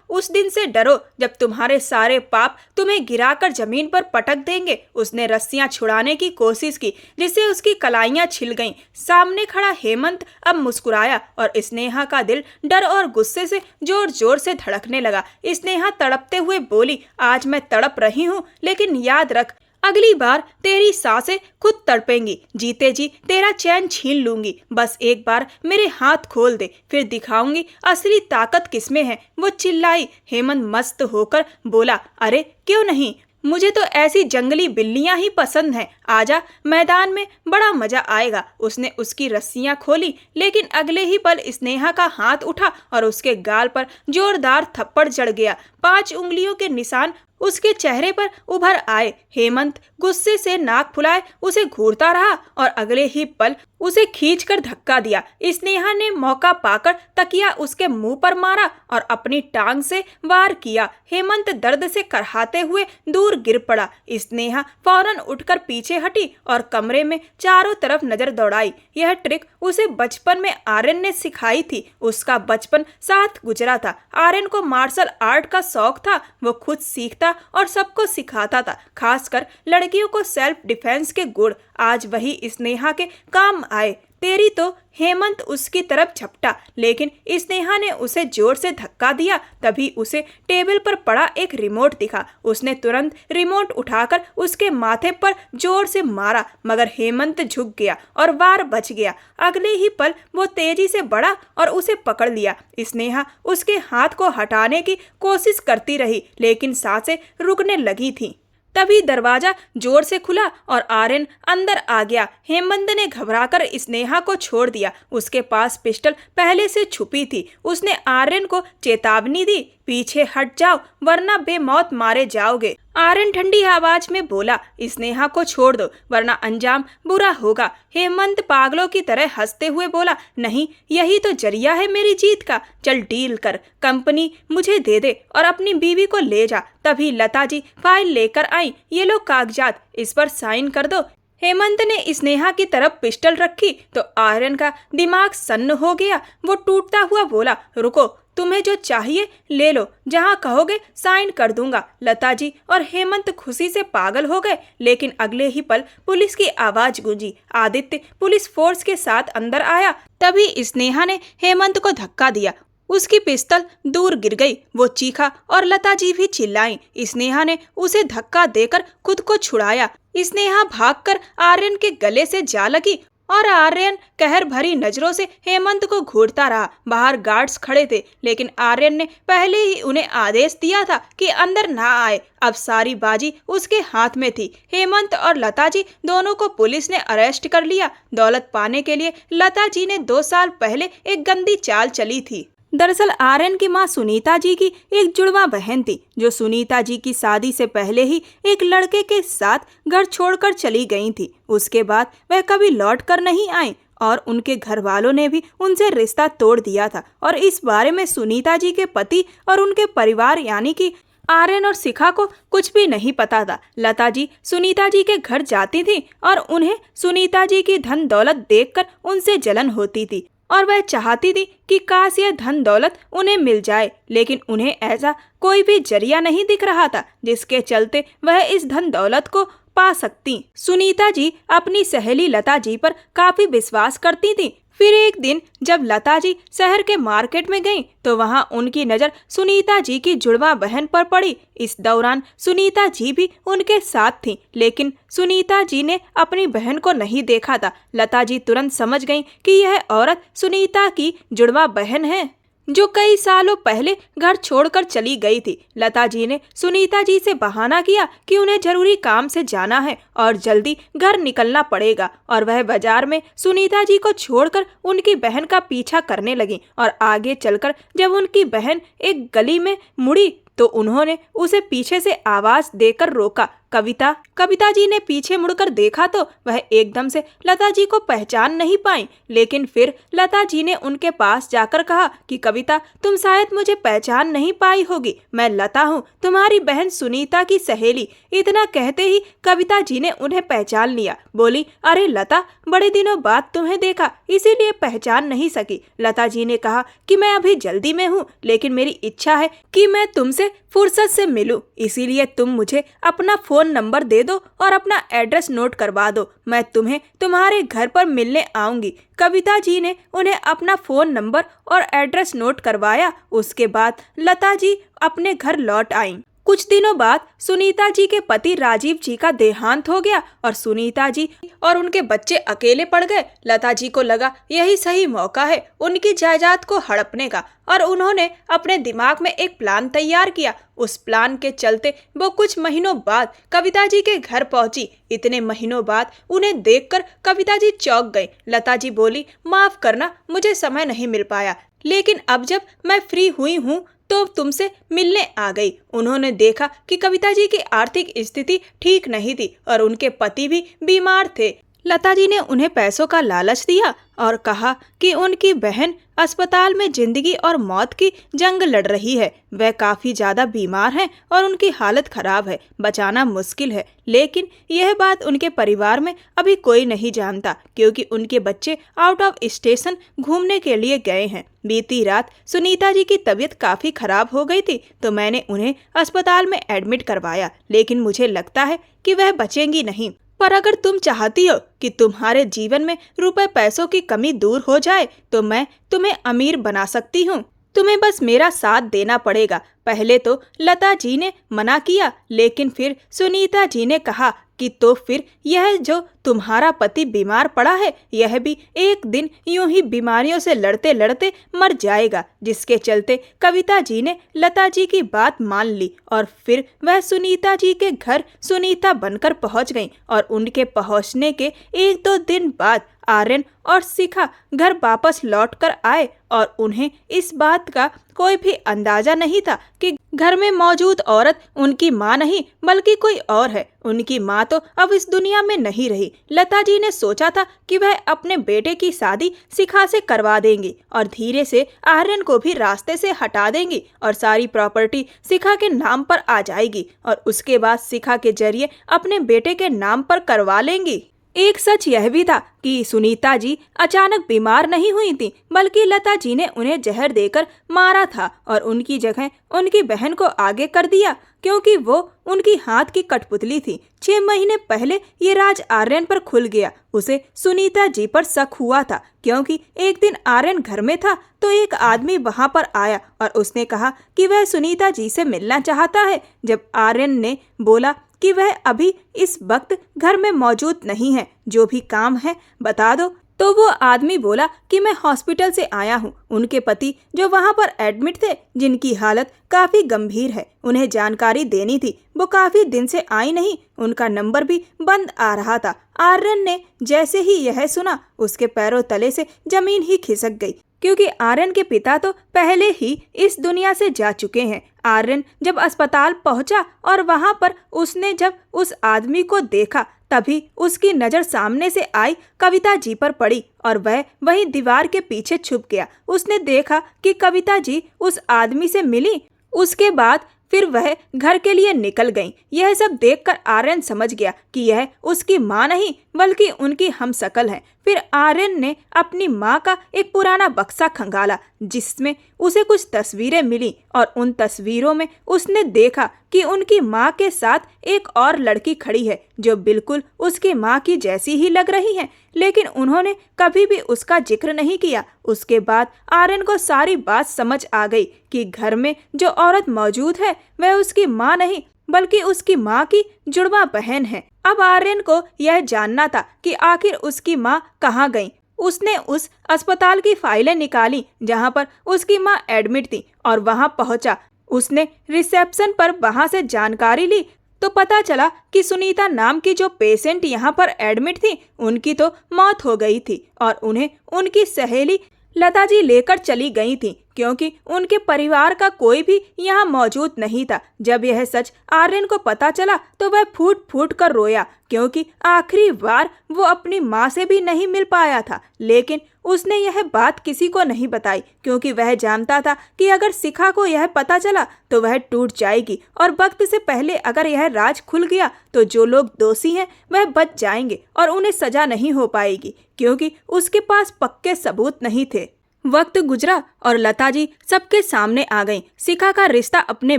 उस दिन से डरो जब तुम्हारे सारे पाप तुम्हें गिराकर जमीन पर पटक देंगे। उसने रस्सियां छुड़ाने की कोशिश की जिससे उसकी कलाइयां छिल गईं। सामने खड़ा हेमंत अब मुस्कुराया और स्नेहा का दिल डर और गुस्से से जोर जोर से धड़कने लगा। स्नेहा तड़पते हुए बोली, आज मैं तड़प रही हूँ, लेकिन याद रख, अगली बार तेरी सांसें खुद तड़पेंगी। जीते जी तेरा चैन छीन लूंगी। बस एक बार मेरे हाथ खोल दे, फिर दिखाऊंगी असली ताकत किसमें है। वो चिल्लाई। हेमंत मस्त होकर बोला, अरे क्यों नहीं, मुझे तो ऐसी जंगली बिल्लियां ही पसंद हैं। आजा, मैदान में बड़ा मजा आएगा। उसने उसकी रस्सियां खोली, लेकिन अगले ही पल स्नेहा का हाथ उठा और उसके गाल पर जोरदार थप्पड़ जड़ गया। 5 उंगलियों के निशान उसके चेहरे पर उभर आए। हेमंत गुस्से से नाक फुलाए उसे घूरता रहा और अगले ही पल उसे खींचकर धक्का दिया। स्नेहा ने मौका पाकर तकिया उसके मुंह पर मारा और अपनी टांग से वार किया। हेमंत दर्द से करहाते हुए दूर गिर पड़ा। स्नेहा फौरन उठकर पीछे हटी और कमरे में चारों तरफ नजर दौड़ाई। यह ट्रिक उसे बचपन में आर्यन ने सिखाई थी। उसका बचपन साथ गुजरा था। आर्यन को मार्शल आर्ट का शौक था। वो खुद सीखता और सबको सिखाता था, खासकर लड़कियों को सेल्फ डिफेंस के गुण। आज वही स्नेहा के काम आए। तेरी तो। हेमंत उसकी तरफ झपटा, लेकिन स्नेहा ने उसे जोर से धक्का दिया। तभी उसे टेबल पर पड़ा एक रिमोट दिखा। उसने तुरंत रिमोट उठाकर उसके माथे पर जोर से मारा, मगर हेमंत झुक गया और वार बच गया। अगले ही पल वो तेजी से बढ़ा और उसे पकड़ लिया। स्नेहा उसके हाथ को हटाने की कोशिश करती रही, लेकिन सांसें रुकने लगी थीं। तभी दरवाजा जोर से खुला और आर्यन अंदर आ गया। हेमंत ने घबराकर स्नेहा को छोड़ दिया। उसके पास पिस्टल पहले से छुपी थी। उसने आर्यन को चेतावनी दी, पीछे हट जाओ वरना बेमौत मारे जाओगे। आर्यन ठंडी आवाज में बोला, स्नेहा को छोड़ दो वरना अंजाम बुरा होगा। हेमंत पागलों की तरह हंसते हुए बोला, नहीं, यही तो जरिया है मेरी जीत का। चल डील कर, कंपनी मुझे दे दे और अपनी बीवी को ले जा। तभी लता जी फाइल लेकर आई। ये लो कागजात, इस पर साइन कर दो। हेमंत ने स्नेहा की तरफ पिस्टल रखी तो आर्यन का दिमाग सन्न हो गया। वो टूटता हुआ बोला, रुको, तुम्हें जो चाहिए ले लो, जहां कहोगे साइन कर दूंगा। लता जी और हेमंत खुशी से पागल हो गए, लेकिन अगले ही पल पुलिस की आवाज गूंजी। आदित्य पुलिस फोर्स के साथ अंदर आया। तभी स्नेहा ने हेमंत को धक्का दिया। उसकी पिस्तल दूर गिर गई। वो चीखा और लता जी भी चिल्लाई। स्नेहा ने उसे धक्का देकर खुद को छुड़ाया। स्नेहा भागकर आर्यन के गले से जा लगी और आर्यन कहर भरी नजरों से हेमंत को घूरता रहा। बाहर गार्ड्स खड़े थे, लेकिन आर्यन ने पहले ही उन्हें आदेश दिया था कि अंदर ना आए। अब सारी बाजी उसके हाथ में थी। हेमंत और लता जी दोनों को पुलिस ने अरेस्ट कर लिया। दौलत पाने के लिए लता जी ने 2 साल पहले एक गंदी चाल चली थी। दरअसल आर्यन की मां सुनीता जी की एक जुड़वा बहन थी, जो सुनीता जी की शादी से पहले ही एक लड़के के साथ घर छोड़कर चली गई थी। उसके बाद वह कभी लौट कर नहीं आई और उनके घर वालों ने भी उनसे रिश्ता तोड़ दिया था। और इस बारे में सुनीता जी के पति और उनके परिवार यानी कि आर्यन और शिखा को कुछ भी नहीं पता था। लता जी सुनीता जी के घर जाती थी और उन्हें सुनीता जी की धन दौलत देखकर उनसे जलन होती थी और वह चाहती थी कि काश यह धन दौलत उन्हें मिल जाए, लेकिन उन्हें ऐसा कोई भी जरिया नहीं दिख रहा था जिसके चलते वह इस धन दौलत को पा सकती। सुनीता जी अपनी सहेली लता जी पर काफी विश्वास करती थी। फिर एक दिन जब लता जी शहर के मार्केट में गईं, तो वहां उनकी नजर सुनीता जी की जुड़वा बहन पर पड़ी। इस दौरान सुनीता जी भी उनके साथ थीं, लेकिन सुनीता जी ने अपनी बहन को नहीं देखा था। लता जी तुरंत समझ गईं कि यह औरत सुनीता की जुड़वा बहन है, जो कई सालों पहले घर छोड़कर चली गई थी। लता जी ने सुनीता जी से बहाना किया कि उन्हें जरूरी काम से जाना है और जल्दी घर निकलना पड़ेगा, और वह बाजार में सुनीता जी को छोड़कर उनकी बहन का पीछा करने लगी। और आगे चलकर जब उनकी बहन एक गली में मुड़ी तो उन्होंने उसे पीछे से आवाज देकर रोका, कविता। कविता जी ने पीछे मुड़कर देखा तो वह एकदम से लता जी को पहचान नहीं पाई, लेकिन फिर लता जी ने उनके पास जाकर कहा कि कविता, तुम शायद मुझे पहचान नहीं पाई होगी, मैं लता हूँ, तुम्हारी बहन सुनीता की सहेली। इतना कहते ही कविता जी ने उन्हें पहचान लिया। बोली, अरे लता, बड़े दिनों बाद तुम्हें देखा, इसीलिए पहचान नहीं सकी। लता जी ने कहा कि मैं अभी जल्दी में हूँ, लेकिन मेरी इच्छा है कि मैं तुमसे फुर्सत से मिलूं, इसीलिए तुम मुझे अपना फोन नंबर दे दो और अपना एड्रेस नोट करवा दो, मैं तुम्हें तुम्हारे घर पर मिलने आऊंगी। कविता जी ने उन्हें अपना फोन नंबर और एड्रेस नोट करवाया। उसके बाद लता जी अपने घर लौट आईं। कुछ दिनों बाद सुनीता जी के पति राजीव जी का देहांत हो गया और सुनीता जी और उनके बच्चे अकेले पड़ गए। लता जी को लगा यही सही मौका है उनकी जायदाद को हड़पने का, और उन्होंने अपने दिमाग में एक प्लान तैयार किया। उस प्लान के चलते वो कुछ महीनों बाद कविता जी के घर पहुंची। इतने महीनों बाद उन्हें देखकर कविता जी चौंक गई। लता जी बोली, माफ करना, मुझे समय नहीं मिल पाया, लेकिन अब जब मैं फ्री हुई हूँ तो तुमसे मिलने आ गई। उन्होंने देखा कि कविता जी की आर्थिक स्थिति ठीक नहीं थी और उनके पति भी बीमार थे। लता जी ने उन्हें पैसों का लालच दिया और कहा कि उनकी बहन अस्पताल में जिंदगी और मौत की जंग लड़ रही है। वह काफी ज्यादा बीमार हैं और उनकी हालत खराब है, बचाना मुश्किल है। लेकिन यह बात उनके परिवार में अभी कोई नहीं जानता, क्योंकि उनके बच्चे आउट ऑफ स्टेशन घूमने के लिए गए हैं। बीती रात सुनीता जी की तबीयत काफी खराब हो गई थी, तो मैंने उन्हें अस्पताल में एडमिट करवाया, लेकिन मुझे लगता है कि वह बचेंगी नहीं। पर अगर तुम चाहती हो कि तुम्हारे जीवन में रुपए पैसों की कमी दूर हो जाए, तो मैं तुम्हें अमीर बना सकती हूँ। तुम्हें बस मेरा साथ देना पड़ेगा। पहले तो लता जी ने मना किया, लेकिन फिर सुनीता जी ने कहा कि तो फिर यह जो तुम्हारा पति बीमार पड़ा है, यह भी एक दिन यूं ही बीमारियों से लड़ते लड़ते मर जाएगा। जिसके चलते कविता जी ने लता जी की बात मान ली और फिर वह सुनीता जी के घर सुनीता बनकर पहुंच गईं। और उनके पहुंचने के 1-2 दिन बाद आर्यन और शिखा घर वापस लौटकर आए और उन्हें इस बात का कोई भी अंदाजा नहीं था कि घर में मौजूद औरत उनकी मां नहीं बल्कि कोई और है। उनकी मां तो अब इस दुनिया में नहीं रही। लता जी ने सोचा था कि वह अपने बेटे की शादी शिखा से करवा देंगी और धीरे से आर्यन को भी रास्ते से हटा देंगी और सारी प्रॉपर्टी शिखा के नाम पर आ जाएगी और उसके बाद शिखा के जरिए अपने बेटे के नाम पर करवा लेंगी। एक सच यह भी था कि सुनीता जी अचानक बीमार नहीं हुई थी, बल्कि लता जी ने उन्हें जहर देकर मारा था और उनकी जगह उनकी बहन को आगे कर दिया, क्योंकि वो उनकी हाथ की कठपुतली थी। 6 महीने पहले ये राज आर्यन पर खुल गया। उसे सुनीता जी पर शक हुआ था, क्योंकि एक दिन आर्यन घर में था तो एक आदमी वहां पर आया और उसने कहा कि वह सुनीता जी से मिलना चाहता है। जब आर्यन ने बोला कि वह अभी इस वक्त घर में मौजूद नहीं है, जो भी काम है बता दो। तो वो आदमी बोला कि मैं हॉस्पिटल से आया हूँ। उनके पति जो वहाँ पर एडमिट थे, जिनकी हालत काफी गंभीर है, उन्हें जानकारी देनी थी। वो काफी दिन से आई नहीं, उनका नंबर भी बंद आ रहा था। आर्यन ने जैसे ही यह सुना, उसके पैरों तले से जमीन ही खिसक गई, क्योंकि आर्यन के पिता तो पहले ही इस दुनिया से जा चुके हैं। आर्यन जब अस्पताल पहुंचा और वहां पर उसने जब उस आदमी को देखा, तभी उसकी नजर सामने से आई कविता जी पर पड़ी और वह वहीं दीवार के पीछे छुप गया। उसने देखा कि कविता जी उस आदमी से मिली। उसके बाद फिर वह घर के लिए निकल गईं। यह सब देखकर आर्यन समझ गया कि यह उसकी माँ नहीं बल्कि उनकी हमशक्ल है। फिर आर्यन ने अपनी माँ का एक पुराना बक्सा खंगाला, जिसमें उसे कुछ तस्वीरें मिली और उन तस्वीरों में उसने देखा कि उनकी माँ के साथ एक और लड़की खड़ी है, जो बिल्कुल उसकी माँ की जैसी ही लग रही है, लेकिन उन्होंने कभी भी उसका जिक्र नहीं किया। उसके बाद आर्यन को सारी बात समझ आ गई कि घर में जो औरत मौजूद है वह उसकी माँ नहीं बल्कि उसकी माँ की जुड़वा बहन है। अब आर्यन को यह जानना था कि आखिर उसकी माँ कहाँ गई। उसने उस अस्पताल की फाइलें निकाली जहाँ पर उसकी माँ एडमिट थी और वहाँ पहुँचा। उसने रिसेप्शन पर वहाँ से जानकारी ली तो पता चला कि सुनीता नाम की जो पेशेंट यहाँ पर एडमिट थी, उनकी तो मौत हो गई थी और उन्हें उनकी सहेली लता जी लेकर चली गई थी, क्योंकि उनके परिवार का कोई भी यहाँ मौजूद नहीं था। जब यह सच आर्यन को पता चला तो वह फूट फूट कर रोया, क्योंकि आखिरी बार वो अपनी माँ से भी नहीं मिल पाया था। लेकिन उसने यह बात किसी को नहीं बताई, क्योंकि वह जानता था कि अगर शिखा को यह पता चला तो वह टूट जाएगी और वक्त से पहले अगर यह राज खुल गया तो जो लोग दोषी हैं वह बच जाएंगे और उन्हें सजा नहीं हो पाएगी, क्योंकि उसके पास पक्के सबूत नहीं थे। वक्त गुजरा और लता जी सबके सामने आ गईं। शिखा का रिश्ता अपने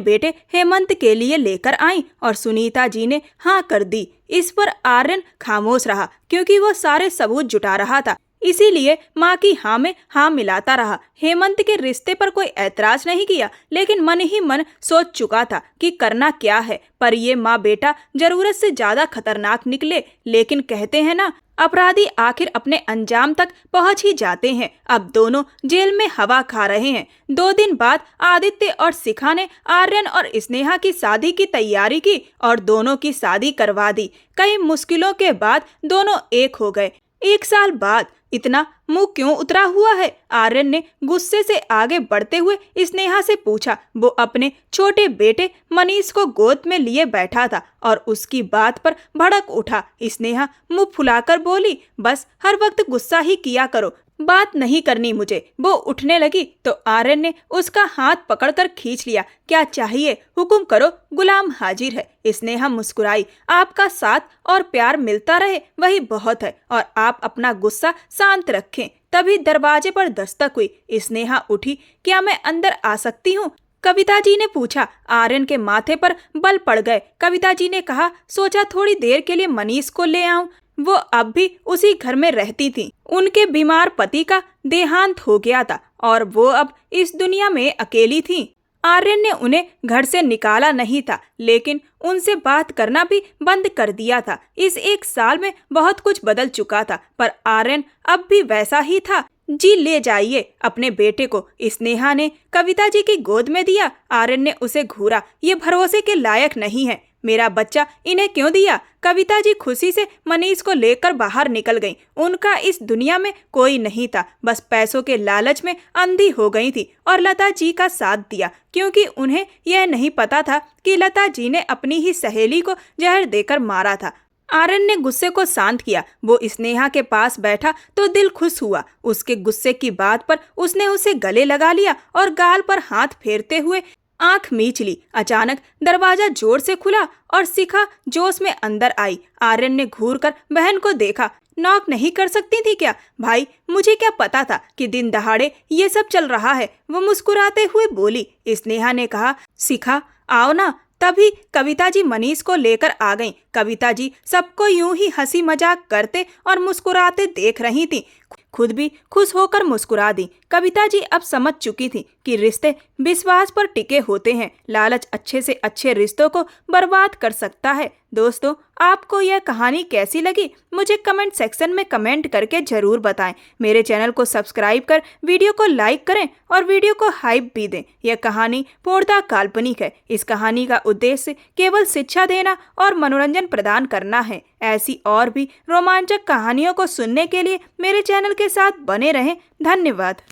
बेटे हेमंत के लिए लेकर आई और सुनीता जी ने हाँ कर दी। इस पर आर्यन खामोश रहा, क्योंकि वो सारे सबूत जुटा रहा था। इसीलिए माँ की हाँ में हाँ मिलाता रहा। हेमंत के रिश्ते पर कोई ऐतराज नहीं किया, लेकिन मन ही मन सोच चुका था कि करना क्या है। पर ये माँ बेटा जरूरत से ज्यादा खतरनाक निकले। लेकिन कहते हैं ना, अपराधी आखिर अपने अंजाम तक पहुंच ही जाते हैं। अब दोनों जेल में हवा खा रहे हैं। 2 दिन बाद आदित्य और शिखा ने आर्यन और स्नेहा की शादी की तैयारी की और दोनों की शादी करवा दी। कई मुश्किलों के बाद दोनों एक हो गए। 1 साल बाद इतना मुंह क्यों उतरा हुआ है? आर्यन ने गुस्से से आगे बढ़ते हुए स्नेहा से पूछा। वो अपने छोटे बेटे मनीष को गोद में लिए बैठा था और उसकी बात पर भड़क उठा। स्नेहा मुंह फुलाकर बोली, बस हर वक्त गुस्सा ही किया करो, बात नहीं करनी मुझे। वो उठने लगी तो आर्यन ने उसका हाथ पकड़कर खींच लिया। क्या चाहिए? हुक्म करो, गुलाम हाजिर है। स्नेहा मुस्कुराई। आपका साथ और प्यार मिलता रहे वही बहुत है, और आप अपना गुस्सा शांत रखें। तभी दरवाजे पर दस्तक हुई। स्नेहा उठी। क्या मैं अंदर आ सकती हूँ? कविता जी ने पूछा। आर्यन के माथे पर बल पड़ गए। कविता जी ने कहा, सोचा थोड़ी देर के लिए मनीष को ले आऊं। वो अब भी उसी घर में रहती थी। उनके बीमार पति का देहांत हो गया था और वो अब इस दुनिया में अकेली थी। आर्यन ने उन्हें घर से निकाला नहीं था, लेकिन उनसे बात करना भी बंद कर दिया था। इस 1 साल में बहुत कुछ बदल चुका था, पर आर्यन अब भी वैसा ही था। जी ले जाइए अपने बेटे को। स्नेहा ने कविता जी की गोद में दिया। आर्यन ने उसे घूरा। ये भरोसे के लायक नहीं है। मेरा बच्चा इन्हें क्यों दिया? कविता जी खुशी से मनीष को लेकर बाहर निकल गईं। उनका इस दुनिया में कोई नहीं था, बस पैसों के लालच में अंधी हो गई थी और लता जी का साथ दिया, क्योंकि उन्हें यह नहीं पता था कि लता जी ने अपनी ही सहेली को जहर देकर मारा था। आर्यन ने गुस्से को शांत किया। वो स्नेहा के पास बैठा तो दिल खुश हुआ। उसके गुस्से की बात पर उसने उसे गले लगा लिया और गाल पर हाथ फेरते हुए आंख मीच ली। अचानक दरवाजा जोर से खुला और शिखा जोश में अंदर आई। आर्यन ने घूरकर बहन को देखा। नॉक नहीं कर सकती थी क्या? भाई, मुझे क्या पता था कि दिन दहाड़े ये सब चल रहा है, वो मुस्कुराते हुए बोली। स्नेहा ने कहा, शिखा आओ ना। तभी कविता जी मनीष को लेकर आ गईं। कविता जी सबको यूं ही हंसी मजाक करते और मुस्कुराते देख रही थी। खुद भी खुश होकर मुस्कुरा दी। कविता जी अब समझ चुकी थी कि रिश्ते विश्वास पर टिके होते हैं। लालच अच्छे से अच्छे रिश्तों को बर्बाद कर सकता है। दोस्तों, आपको यह कहानी कैसी लगी मुझे कमेंट सेक्शन में कमेंट करके जरूर बताएं। मेरे चैनल को सब्सक्राइब कर वीडियो को लाइक करें और वीडियो को हाइप भी दें। यह कहानी पूर्णतः काल्पनिक है। इस कहानी का उद्देश्य केवल शिक्षा देना और मनोरंजन प्रदान करना है। ऐसी और भी रोमांचक कहानियों को सुनने के लिए मेरे चैनल के साथ बने रहें। धन्यवाद।